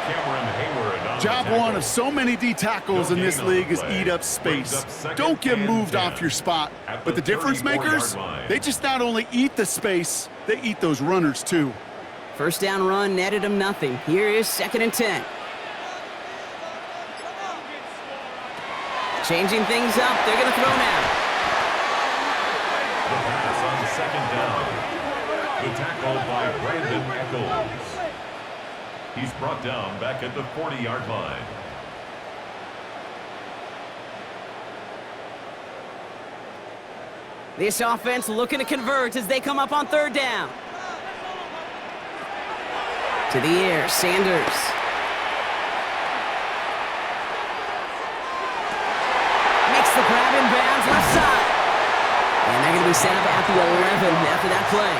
Job one of so many D tackles in this league is eat up space. Don't get moved off your spot. But the difference makers, they just not only eat the space, they eat those runners too. First down run netted him nothing. Here is 2nd and 10. Changing things up. They're going to throw now. The pass on 2nd down. The tackle by Brandon Echols. He's brought down back at the 40-yard line. This offense looking to convert as they come up on 3rd down. To the air, Sanders. Makes the grab in bounds left side. And they're going to be set up at the 11 after that play.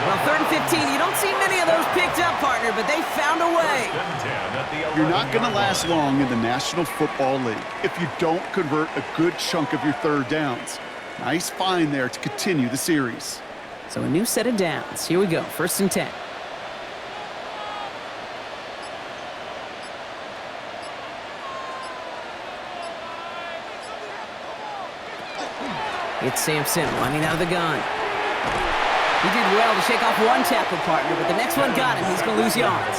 Well, 3rd and 15, you don't see many of those picked up, partner, but they found a way. You're not going to last long in the National Football League if you don't convert a good chunk of your 3rd downs. Nice find there to continue the series. So a new set of downs. Here we go, 1st and 10. It's Sampson running out of the gun. He did well to shake off one tackle, partner, but the next one got him. He's going to lose yards.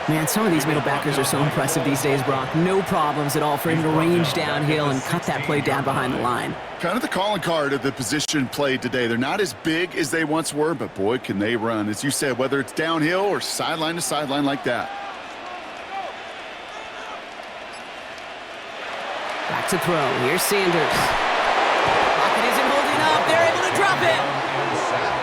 Man, some of these middle backers are so impressive these days, Brock. No problems at all for him to range downhill and cut that play down behind the line. Kind of the calling card of the position played today. They're not as big as they once were, but boy, can they run. As you said, whether it's downhill or sideline to sideline like that. Back to throw. Here's Sanders. Pocket isn't holding up. They're able to drop it.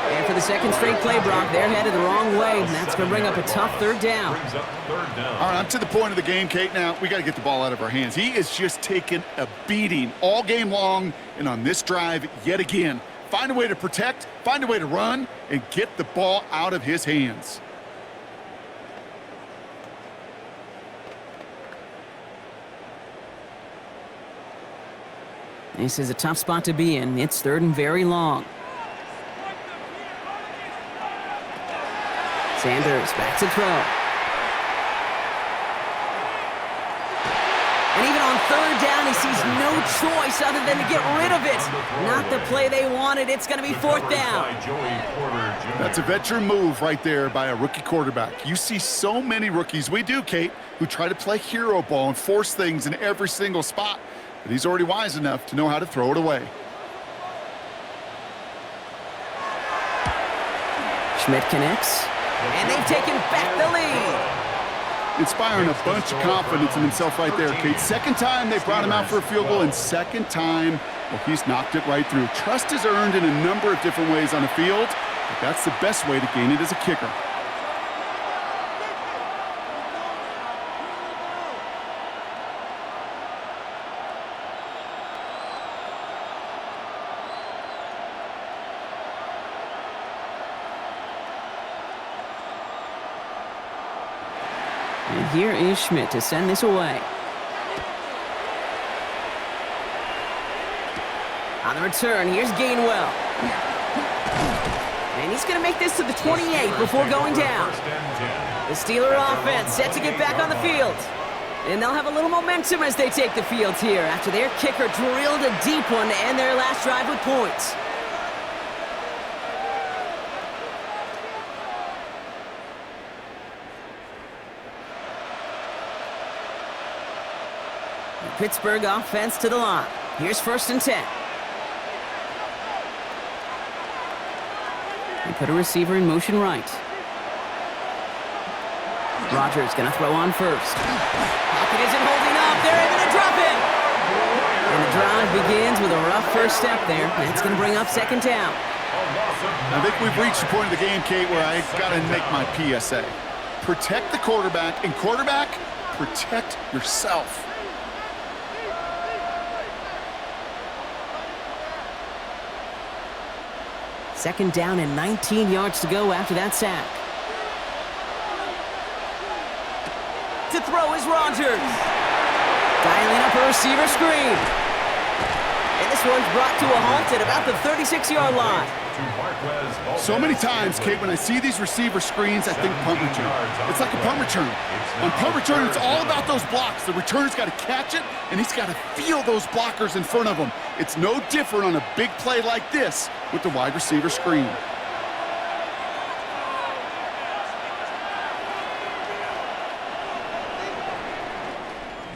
And for the 2nd straight play, Brock, they're headed the wrong way, and that's going to bring up a tough 3rd down. All right, I'm to the point of the game, Kate. Now, we got to get the ball out of our hands. He is just taking a beating all game long, and on this drive, yet again. Find a way to protect, find a way to run, and get the ball out of his hands. This is a tough spot to be in. It's 3rd and very long. Sanders back to throw. And even on 3rd down, he sees no choice other than to get rid of it. Not the play they wanted. It's going to be 4th down. That's a veteran move right there by a rookie quarterback. You see so many rookies, we do, Kate, who try to play hero ball and force things in every single spot. But he's already wise enough to know how to throw it away. Schmidt connects. And they've taken back the lead. Inspiring a bunch of confidence in himself right there, Kate. 2nd time they brought him out for a field goal, and 2nd time, well, he's knocked it right through. Trust is earned in a number of different ways on the field, but that's the best way to gain it as a kicker. And here is Schmidt to send this away. On the return, here's Gainwell. And he's going to make this to the 28 before going down. The Steeler offense set to get back on the field. And they'll have a little momentum as they take the field here after their kicker drilled a deep one to end their last drive with points. The Pittsburgh offense to the line. Here's 1st and 10. They put a receiver in motion right. Rodgers going to throw on first. Pocket isn't holding up. up there, aiming to drop it. And the drive begins with a rough first step there. That's going to bring up second down. I think we've reached the point of the game, Kate, where I got to make my PSA. Protect the quarterback, and quarterback, protect yourself. Second down and 19 yards to go after that sack. To throw is Rodgers. Dialing up a receiver screen. And this one's brought to a halt at about the 36-yard line. So many times, Kate, when I see these receiver screens, I think punt return. It's like a punt return. On punt return, it's all about those blocks. The returner's got to catch it, and he's got to feel those blockers in front of him. It's no different on a big play like this with the wide receiver screen.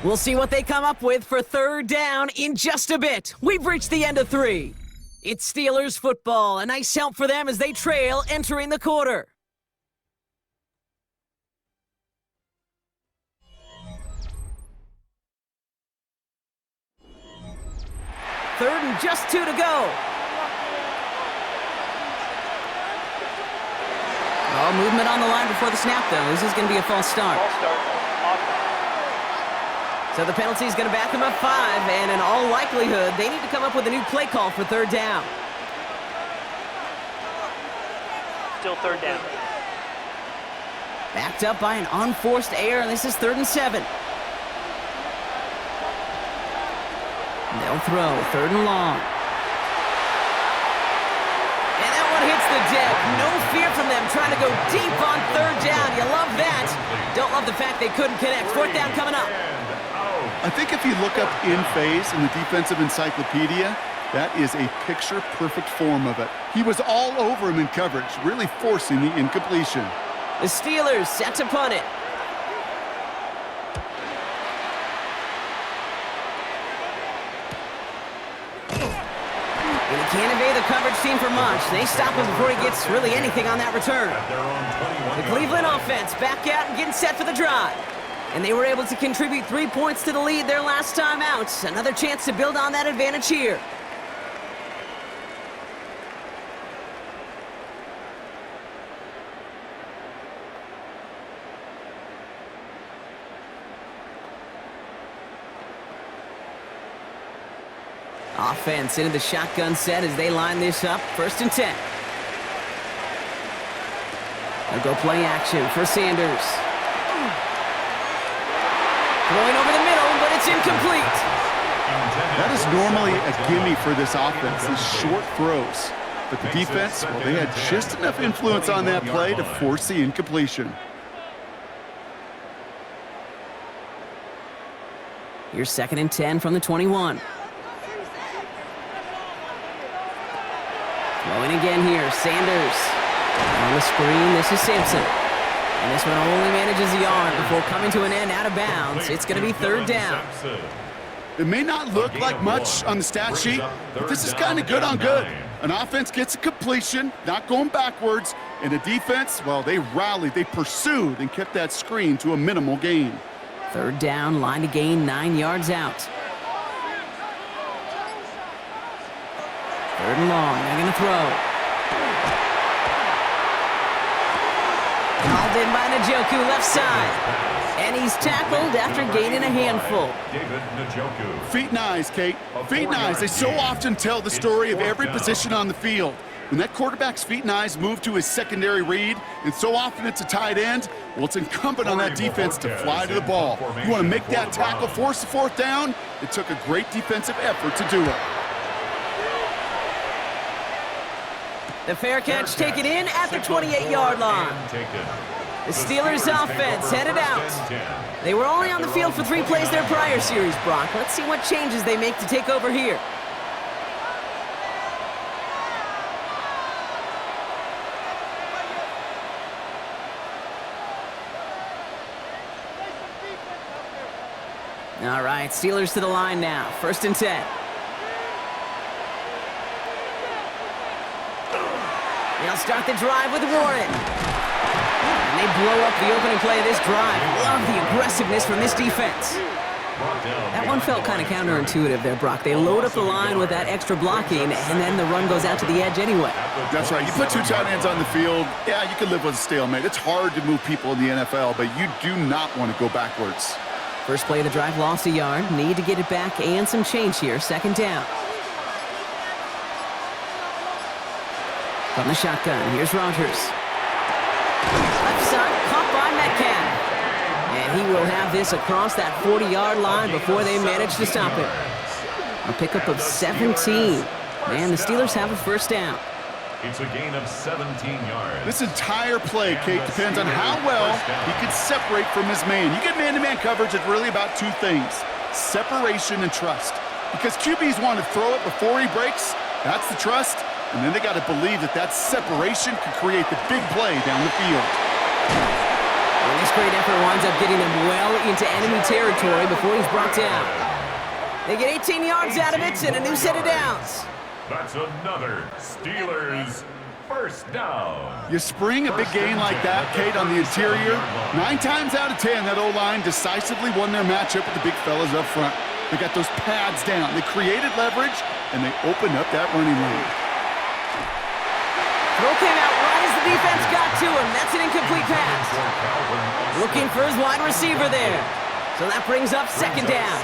We'll see what they come up with for third down in just a bit. We've reached the end of 3. It's Steelers football. A nice help for them as they trail entering the quarter. Third and just 2 to go. All movement on the line before the snap, though. This is going to be a false start. False start. Offense. So the penalty is going to back them up 5, and in all likelihood, they need to come up with a new play call for third down. Still third down. Backed up by an unforced error, and this is 3rd and 7. They'll throw, 3rd and long. And that one hits the deck. No fear from them trying to go deep on third down. You love that. Don't love the fact they couldn't connect. 4th down coming up. I think if you look up in phase in the defensive encyclopedia, that is a picture-perfect form of it. He was all over him in coverage, really forcing the incompletion. The Steelers set to punt it. And he can't evade the coverage team for much. They stop him before he gets really anything on that return. The Cleveland offense back out and getting set for the drive. And they were able to contribute 3 points to the lead their last time out. Another chance to build on that advantage here. Offense into the shotgun set as they line this up. 1st and 10. They'll go play action for Sanders. Throwing over the middle, but it's incomplete. That is normally a gimme for this offense, these short throws. But the defense, well, they had just enough influence on that play to force the incompletion. Here's 2nd and 10 from the 21. Throwing again here, Sanders. On the screen, this is Sampson. And this one only manages a yard before coming to an end out of bounds. It's going to be 3rd down. It may not look like much on the stat sheet, but this is kind of good on good. An offense gets a completion, not going backwards, and a defense, well, they rallied, they pursued, and kept that screen to a minimal gain. 3rd down, line to gain 9 yards out. 3rd and long, they're going to throw. Called in by Njoku, left side. And he's tackled after gaining a handful. Feet and eyes, Kate. Feet and eyes. They so often tell the story of every position on the field. When that quarterback's feet and eyes move to his secondary read, and so often it's a tight end, well, it's incumbent on that defense to fly to the ball. You want to make that tackle, force the 4th down? It took a great defensive effort to do it. The fair catch taken in at the 28-yard line. The Steelers offense headed out. They were only on the field for 3 plays their prior series, Brock. Let's see what changes they make to take over here. All right, Steelers to the line now. 1st and 10. They'll start the drive with Warren. And they blow up the opening play of this drive. Love the aggressiveness from this defense. That one felt kind of counterintuitive there, Brock. They load up the line with that extra blocking, and then the run goes out to the edge anyway. That's right. You put two tight ends on the field, yeah, you can live with a stalemate. It's hard to move people in the NFL, but you do not want to go backwards. First play of the drive lost a yard. Need to get it back and some change here. Second down. From the shotgun, here's Rodgers. Left side, caught by Metcalf. And he will have this across that 40-yard line before they manage to stop him. A pickup of 17. Man, the Steelers have a first down. It's a gain of 17 yards. This entire play, Kate, depends on how well he can separate from his man. You get man-to-man coverage, it's really about two things: separation and trust. Because QBs want to throw it before he breaks. That's the trust. And then they got to believe that that separation can create the big play down the field. And this great effort winds up getting them well into enemy territory before he's brought down. They get 18 yards out of it and a new set of downs. That's another Steelers first down. You spring a big gain like that, Kate, on the interior. 9 times out of 10, that O-line decisively won their matchup with the big fellas up front. They got those pads down. They created leverage, and they opened up that running lane. Throw came out right as the defense got to him. That's an incomplete pass. Looking for his wide receiver there. So that brings up second down.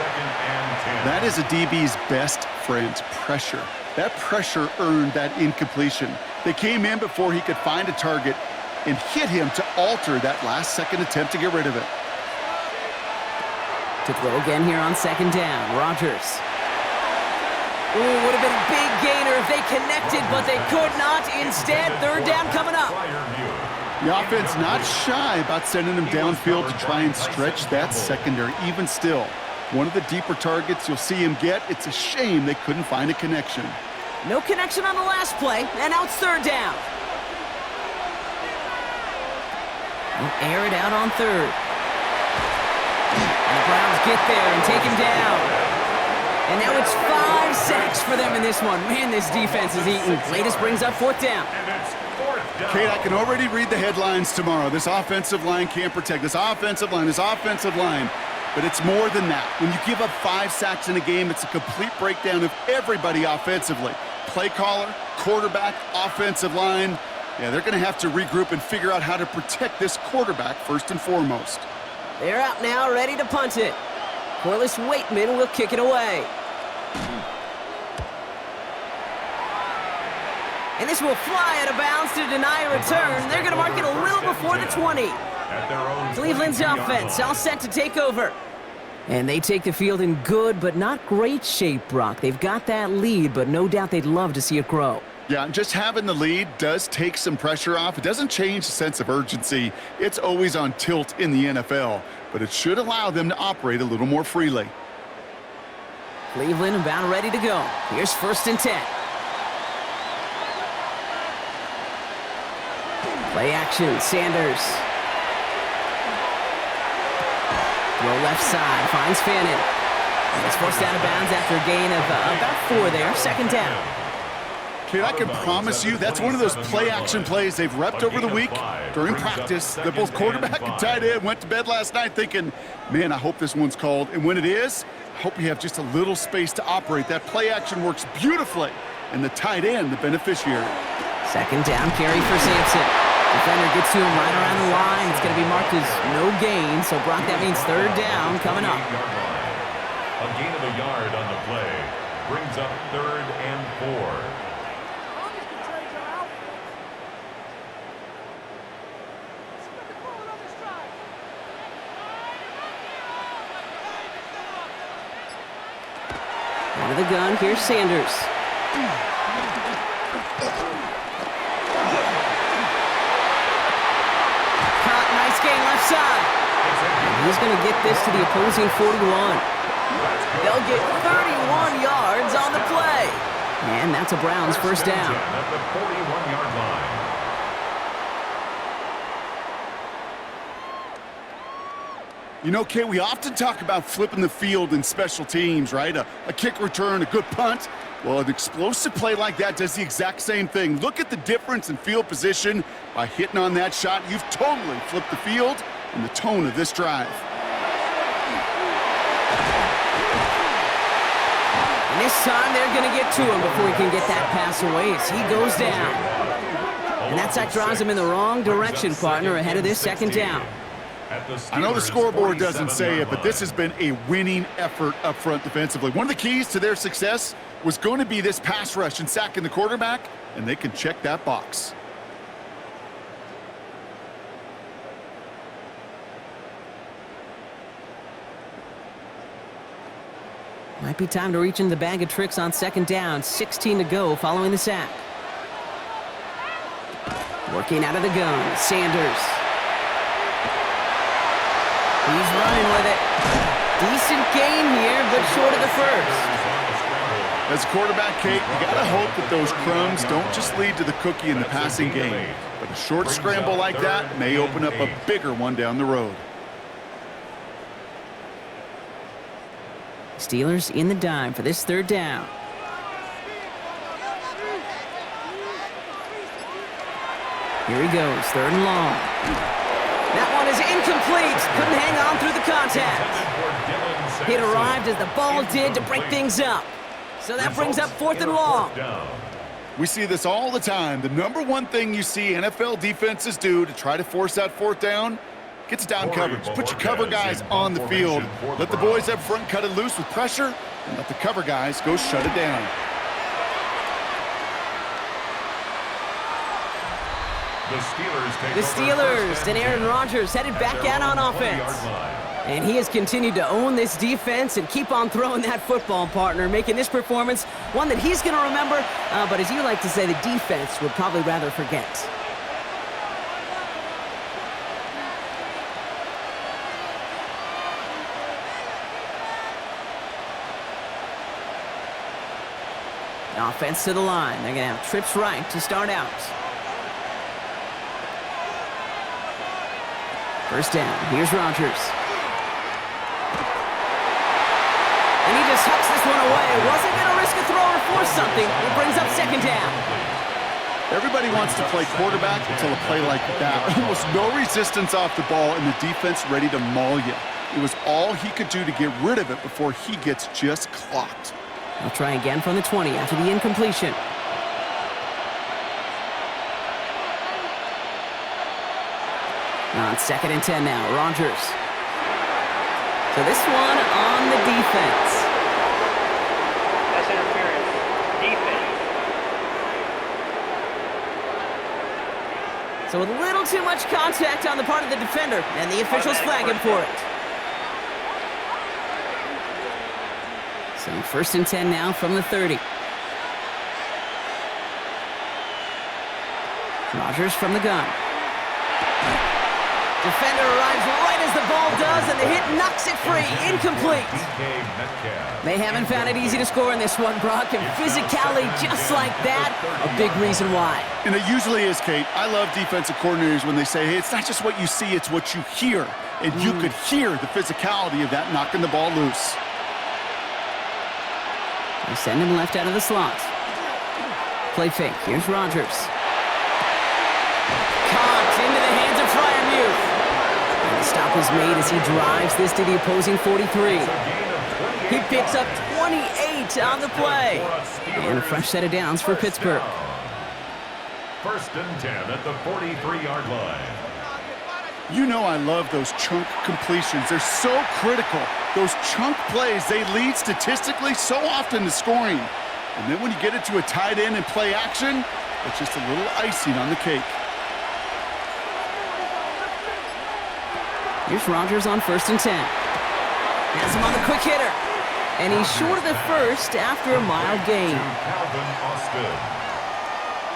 That is a DB's best friend, pressure. That pressure earned that incompletion. They came in before he could find a target and hit him to alter that last-second attempt to get rid of it. To throw again here on second down, Rodgers. Ooh, would have been a big gainer if they connected, but they could not. Instead, third down coming up. The offense not shy about sending him downfield to try and stretch that secondary. Even still, one of the deeper targets you'll see him get. It's a shame they couldn't find a connection. No connection on the last play, and now it's third down. They'll air it out on third. And the Browns get there and take him down. And now it's 5 sacks for them in this one. Man, this defense is eating. Latest brings up fourth down. Kate, I can already read the headlines tomorrow. This offensive line can't protect. This offensive line. But it's more than that. When you give up 5 sacks in a game, it's a complete breakdown of everybody offensively. Play caller, quarterback, offensive line. Yeah, they're going to have to regroup and figure out how to protect this quarterback first and foremost. They're out now, ready to punt it. Corliss Waitman will kick it away. And this will fly out of bounds to deny a return. They're going to mark it a little before the 20. Cleveland's offense all set to take over. And they take the field in good but not great shape, Brock. They've got that lead, but no doubt they'd love to see it grow. Yeah, just having the lead does take some pressure off. It doesn't change the sense of urgency. It's always on tilt in the NFL, but it should allow them to operate a little more freely. Cleveland about ready to go. Here's first and 10. Play action, Sanders. Throw left side, finds Fannin. It's forced out of bounds after a gain of about 4 there. Second down. Kid, I can promise you that's one of those play-action plays they've repped over the week during practice. That both quarterback and tight end went to bed last night thinking, man, I hope this one's called. And when it is, I hope you have just a little space to operate. That play-action works beautifully, and the tight end, the beneficiary. Second down carry for Sampson. Defender gets to him right around the line. It's going to be marked as no gain, so Brock, that means third down coming up. A gain of a yard on the play brings up 3rd and 4. Out of the gun, here's Sanders. Caught, nice gain left side. And he's going to get this to the opposing 41. They'll get 31 yards on the play. And that's a Browns first down. At the 41-yard line. You know, Kay, we often talk about flipping the field in special teams, right? A kick return, a good punt. Well, an explosive play like that does the exact same thing. Look at the difference in field position. By hitting on that shot, you've totally flipped the field and the tone of this drive. And this time they're going to get to him before he can get that pass away as he goes down. And that sack drives him in the wrong direction, partner, ahead of this second down. I know the scoreboard doesn't say it, but this has been a winning effort up front defensively. One of the keys to their success was going to be this pass rush and sacking the quarterback, and they can check that box. Might be time to reach into the bag of tricks on second down. 16 to go following the sack. Working out of the gun, Sanders. He's running with it. Decent gain here, but short of the first. As a quarterback, Kate, you got to hope that those crumbs don't just lead to the cookie in the passing game. But a short scramble like that may open up a bigger one down the road. Steelers in the dime for this third down. Here he goes, third and long. That one is incomplete. Couldn't hang on through the contact. It arrived as the ball did to break things up. So that brings up fourth and long. We see this all the time. The number one thing you see NFL defenses do to try to force that fourth down, gets down coverage. Put your cover guys on the field. Let the boys up front cut it loose with pressure, and let the cover guys go shut it down. The Steelers and Aaron Rodgers headed back out on offense. And he has continued to own this defense and keep on throwing that football, partner, making this performance one that he's going to remember, but as you like to say, the defense would probably rather forget. Offense to the line. They're going to have trips right to start out. First down. Here's Rodgers. And he just hucks this one away. Wasn't going to risk a throw or force something. It brings up second down. Everybody wants to play quarterback until a play like that. Almost no resistance off the ball and the defense ready to maul you. It was all he could do to get rid of it before he gets just clocked. They'll try again from the 20 after the incompletion. On second and 10 now, Rodgers. So this one on the defense. That's interference. Defense. So a little too much contact on the part of the defender, and the officials flag him for it. So first and 10 now from the 30. Rodgers from the gun. Defender arrives right as the ball does, and the hit knocks it free. Incomplete. They haven't found it easy to score in this one, Brock, and physicality just like that, a big reason why. And it usually is, Kate. I love defensive coordinators when they say, hey, it's not just what you see, it's what you hear. And you could hear the physicality of that knocking the ball loose. They send him left out of the slot. Play fake. Here's Rodgers. Caught into the hands of Fryermuth. And the stop is made as he drives this to the opposing 43. He picks up 28 on the play. And a fresh set of downs for Pittsburgh. First and 10 at the 43-yard line. You know I love those chunk completions. They're so critical. Those chunk plays, they lead statistically so often to scoring. And then when you get it to a tight end and play action, it's just a little icing on the cake. Here's Rodgers on first and 10. Has him on the quick hitter. And he's short of the first after a mild gain. Calvin Austin.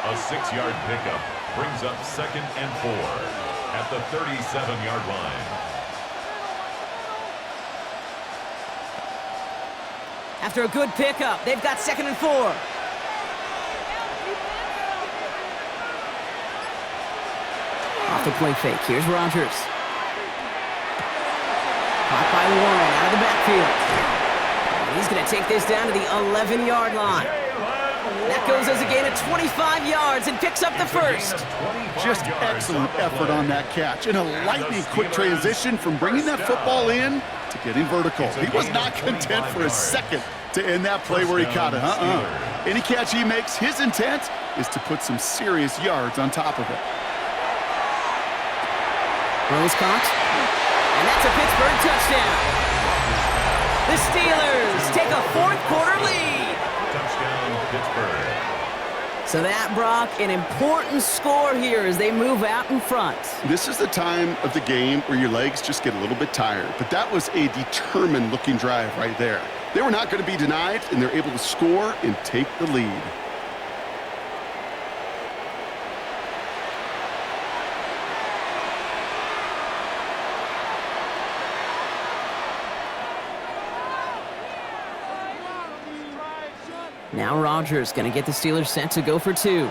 A 6-yard pickup brings up second and 4 at the 37-yard line. After a good pickup, they've got second and 4. Off the play fake. Here's Rodgers. Caught by Warren out of the backfield. And he's going to take this down to the 11-yard line. That goes as a gain of 25 yards and picks up the first. Just excellent effort on that catch. And a lightning quick transition from bringing that football in to getting vertical. He was not content for a second to end that play where he caught it. Any catch he makes, his intent is to put some serious yards on top of it. Rose caught. And that's a Pittsburgh touchdown. The Steelers take a fourth-quarter lead. Touchdown, Pittsburgh. So that, Brock, an important score here as they move out in front. This is the time of the game where your legs just get a little bit tired. But that was a determined-looking drive right there. They were not going to be denied, and they're able to score and take the lead. Now Rodgers going to get the Steelers set to go for two.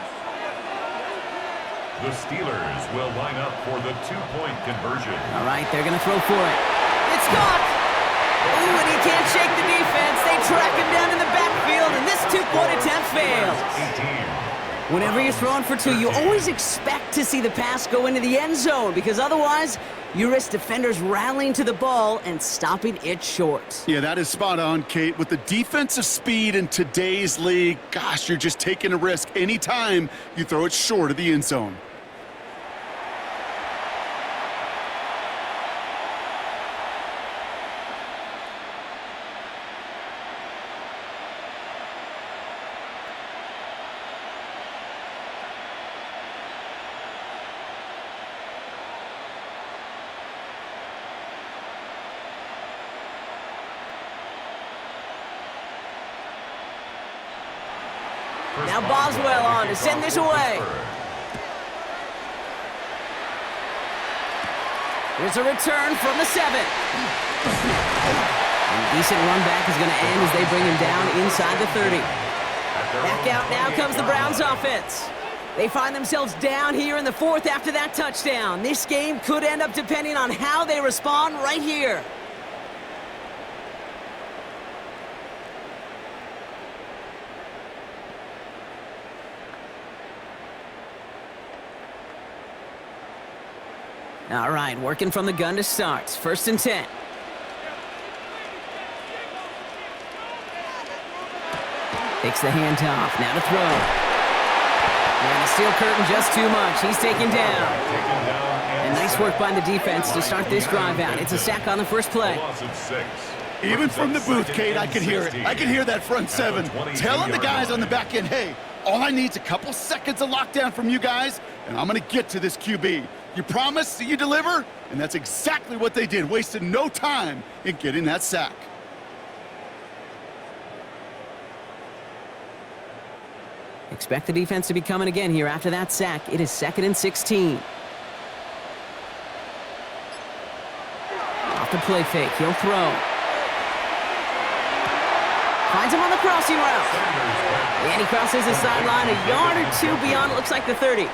The Steelers will line up for the two-point conversion. All right, they're going to throw for it. It's caught! Ooh, and he can't shake the defense. They track him down in the backfield, and this two-point attempt fails. Whenever you're throwing for two, you always expect to see the pass go into the end zone because otherwise you risk defenders rallying to the ball and stopping it short. Yeah, that is spot on, Kate. With the defensive speed in today's league, gosh, you're just taking a risk anytime you throw it short of the end zone. Now Boswell on to send this away. Here's a return from the 7. And a decent run back is going to end as they bring him down inside the 30. Back out now comes the Browns offense. They find themselves down here in the 4th after that touchdown. This game could end up depending on how they respond right here. All right, working from the gun to start. 1st and 10. Takes the handoff. Now to throw. And the steel curtain just too much. He's taken down. And nice work by the defense to start this drive out. It's a sack on the first play. Even from the booth, Kate, I can hear it. I can hear that front 7 telling the guys on the back end, hey, all I need is a couple seconds of lockdown from you guys, and I'm going to get to this QB. You promise that you deliver? And that's exactly what they did, wasted no time in getting that sack. Expect the defense to be coming again here after that sack. It is 2nd and 16. Off the play fake. He'll throw. Finds him on the crossing route. And he crosses the sideline a yard or two beyond, it looks like the 30.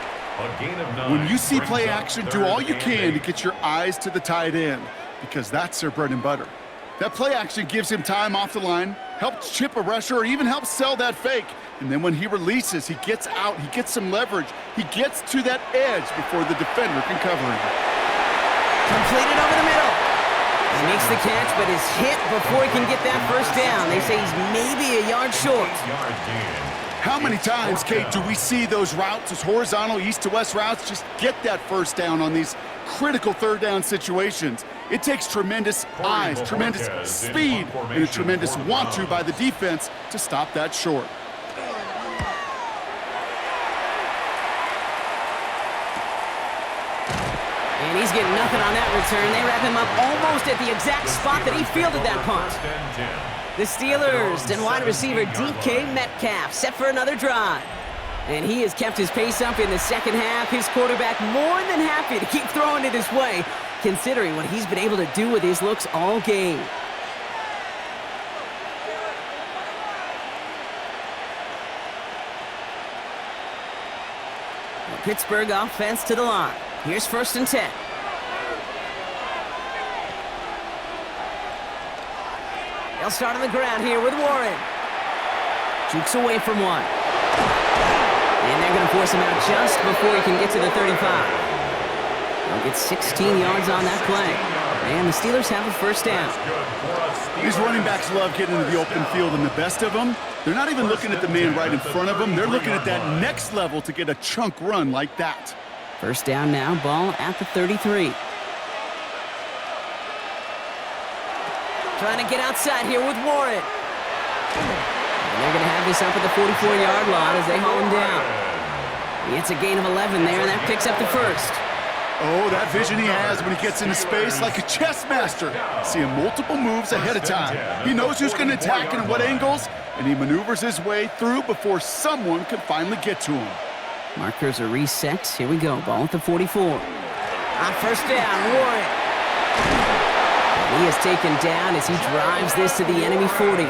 When you see play action, do all you can to get your eyes to the tight end because that's their bread and butter. That play action gives him time off the line, helps chip a rusher, or even helps sell that fake. And then when he releases, he gets out, he gets some leverage. He gets to that edge before the defender can cover him. Completed over the middle. He makes the catch, but is hit before he can get that first down. They say he's maybe a yard short. How many times, Kate, do we see those routes, those horizontal east-to-west routes, just get that first down on these critical third down situations? It takes tremendous eyes, tremendous speed, and a tremendous want-to by the defense to stop that short. And he's getting nothing on that return. They wrap him up almost at the exact spot that he fielded that punt. The Steelers and wide receiver DK Metcalf set for another drive. And he has kept his pace up in the second half. His quarterback more than happy to keep throwing it his way, considering what he's been able to do with his looks all game. The Pittsburgh offense to the line. Here's 1st and 10. They'll start on the ground here with Warren. Jukes away from one. And they're going to force him out just before he can get to the 35. They'll get 16 yards on that play. And the Steelers have a first down. These running backs love getting into the open field, and the best of them, they're not even looking at the man right in front of them. They're looking at that next level to get a chunk run like that. First down now, ball at the 33. Trying to get outside here with Warren. And they're going to have this up at the 44-yard line as they haul him down. It's a gain of 11 there, and that picks up the first. Oh, that vision he has when he gets into space like a chess master. Seeing multiple moves ahead of time. He knows who's going to attack and what angles, and he maneuvers his way through before someone can finally get to him. Markers are reset. Here we go. Ball at the 44. On first down, Warren. And he is taken down as he drives this to the enemy 40.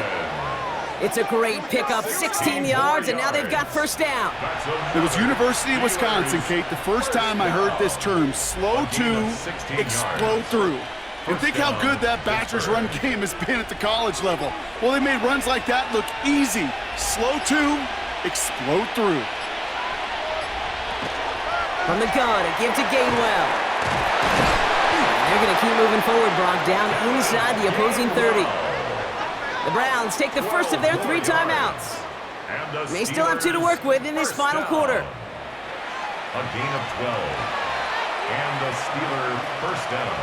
It's a great pickup, 16 yards, and now they've got first down. It was University of Wisconsin, Kate, the first time I heard this term, slow to explode through. And think how good that Badgers run game has been at the college level. Well, they made runs like that look easy. Slow to explode through. From the gun, a give to Gainwell. They're going to keep moving forward, Brock, down inside the opposing 30. The Browns take the first of their 3 timeouts. They still have 2 to work with in this final quarter. A gain of 12. And the Steelers first down.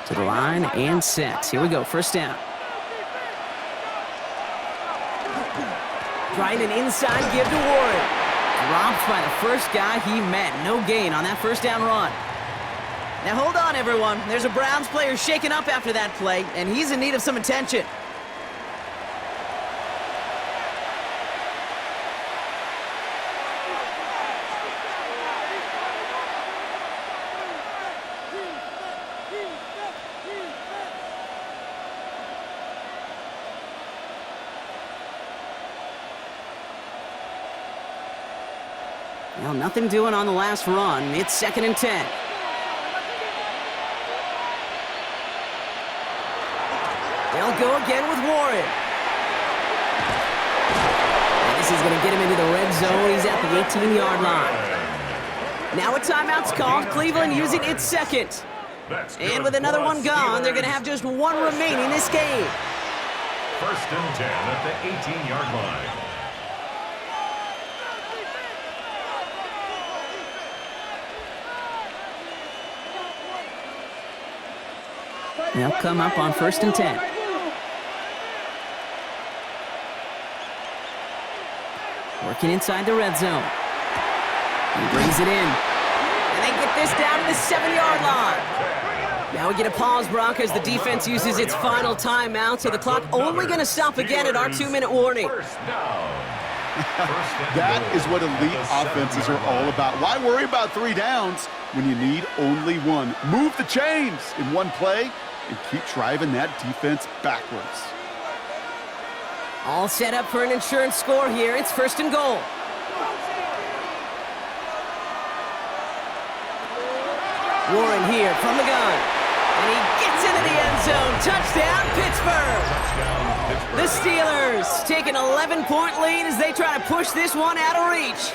To the line and set. Here we go, first down. Trying an inside give to Warren. Dropped by the first guy he met. No gain on that first down run. Now hold on, everyone. There's a Browns player shaken up after that play, and he's in need of some attention. Well, nothing doing on the last run. It's 2nd and 10. They'll go again with Warren. And this is going to get him into the red zone. He's at the 18-yard line. Now a timeout's called. Cleveland using its second. And with another one gone, they're going to have just 1 remaining this game. First and 10 at the 18-yard line. They'll come up on first and 10. Working inside the red zone. He brings it in. And they get this down to the 7-yard line. Now we get a pause, Brock, as the defense uses its final timeout, so the clock only going to stop again at our 2-minute warning. That is what elite offenses are all about. Why worry about 3 downs when you need only 1? Move the chains in 1 play and keep driving that defense backwards. All set up for an insurance score here. It's first and goal. Warren here from the gun. And he gets into the end zone. Touchdown, Pittsburgh. The Steelers take an 11-point lead as they try to push this one out of reach.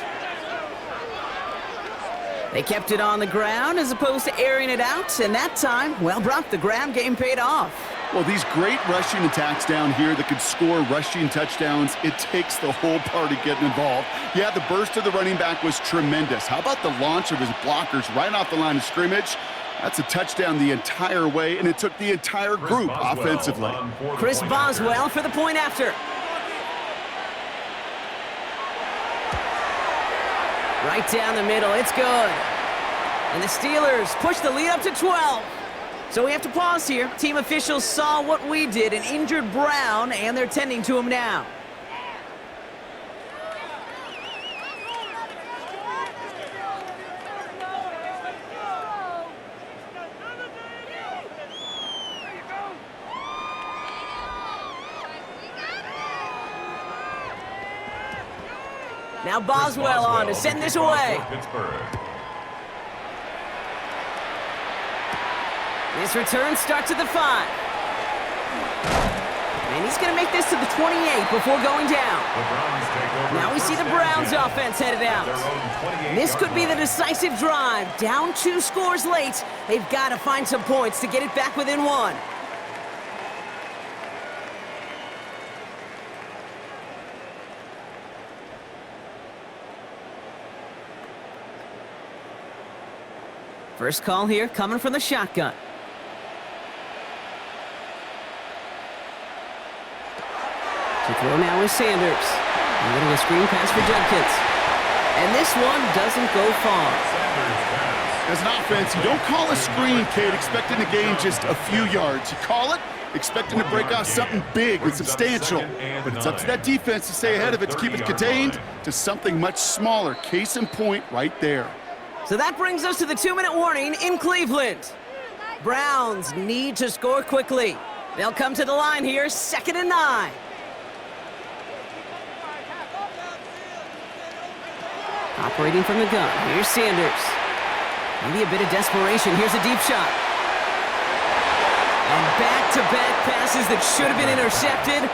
They kept it on the ground as opposed to airing it out, and that time, well, Brock, the ground game paid off. Well, these great rushing attacks down here that could score rushing touchdowns, it takes the whole party getting involved. Yeah, the burst of the running back was tremendous. How about the launch of his blockers right off the line of scrimmage? That's a touchdown the entire way, and it took the entire group offensively. Chris Boswell for the point after. Right down the middle, it's good. And the Steelers push the lead up to 12. So we have to pause here. Team officials saw what we did, an injured Brown, and they're tending to him now. Now Boswell on to send this away. This return starts at the 5. And He's going to make this to the 28 before going down. The Browns take over. Now we see the Browns offense headed out. This could be the decisive drive. Down 2 scores late. They've got to find some points to get it back within 1. First call here coming from the shotgun. To throw now is Sanders. And getting a screen pass for Judkins. And this one doesn't go far. As an offense, you don't call a screen, Kate, expecting to gain just a few yards. You call it expecting to break off something big and substantial. But it's up to that defense to stay ahead of it, to keep it contained to something much smaller. Case in point right there. So that brings us to the 2-minute warning in Cleveland. Browns need to score quickly. They'll come to the line here, 2nd and 9. Operating from the gun, here's Sanders. Maybe a bit of desperation. Here's a deep shot. And back-to-back passes that should have been intercepted.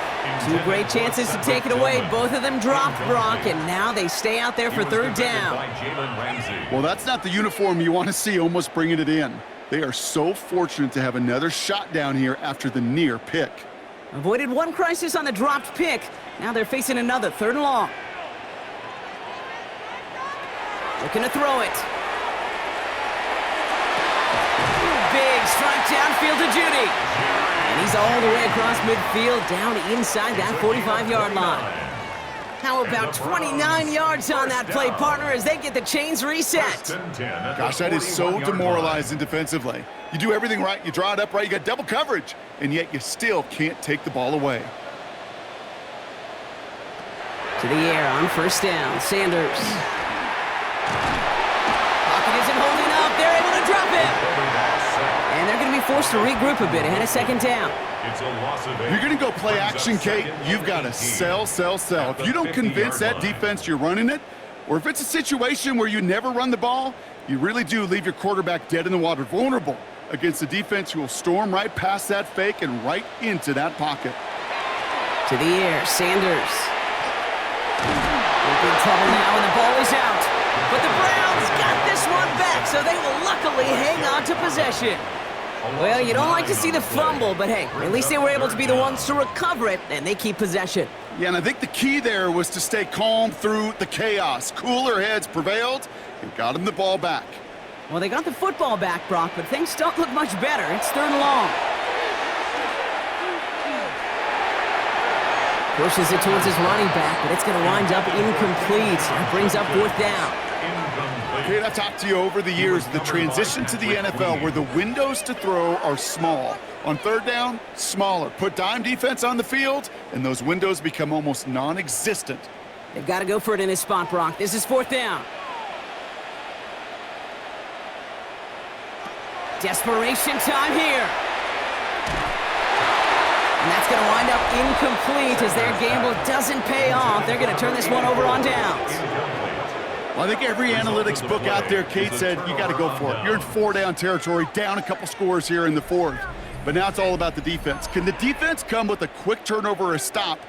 2 great chances to take it away. Both of them dropped, Brock, and now they stay out there for 3rd down. Well, that's not the uniform you want to see almost bringing it in. They are so fortunate to have another shot down here after the near pick. Avoided one crisis on the dropped pick. Now they're facing another 3rd and long. Looking to throw it. Big strike downfield to Judy. And he's all the way across midfield, down inside that 45-yard line. How about 29 yards on that play, partner, as they get the chains reset? Gosh, that is so demoralizing defensively. You do everything right, you draw it up right, you got double coverage, and yet you still can't take the ball away. To the air on 1st down, Sanders. Pocket isn't holding up. They're able to drop him. And they're going to be forced to regroup a bit ahead of 2nd down. It's a loss of 8. You're going to go play action, Kate. You've got to sell. If you don't convince that defense you're running it, or if it's a situation where you never run the ball, you really do leave your quarterback dead in the water, vulnerable against a defense who will storm right past that fake and right into that pocket. To the air, Sanders. In big trouble now, and the ball is out. But the Browns got this one back, so they will luckily hang on to possession. Well, you don't like to see the fumble, but hey, at least they were able to be the ones to recover it, and they keep possession. Yeah, and I think the key there was to stay calm through the chaos. Cooler heads prevailed and got them the ball back. Well, they got the football back, Brock, but things don't look much better. It's 3rd and long. Pushes it towards his running back, but it's going to wind up incomplete. That brings up 4th down. Kate, I've talked to you over the years, the transition to the NFL where the windows to throw are small. On 3rd down, smaller. Put dime defense on the field, and those windows become almost non-existent. They've got to go for it in this spot, Brock. This is 4th down. Desperation time here. And that's going to wind up incomplete as their gamble doesn't pay off. They're going to turn this one over on downs. Well, I think every analytics book out there, Kate, said you got to go for it. You're in 4-down territory, down a couple scores here in the 4th. But now it's all about the defense. Can the defense come with a quick turnover or a stop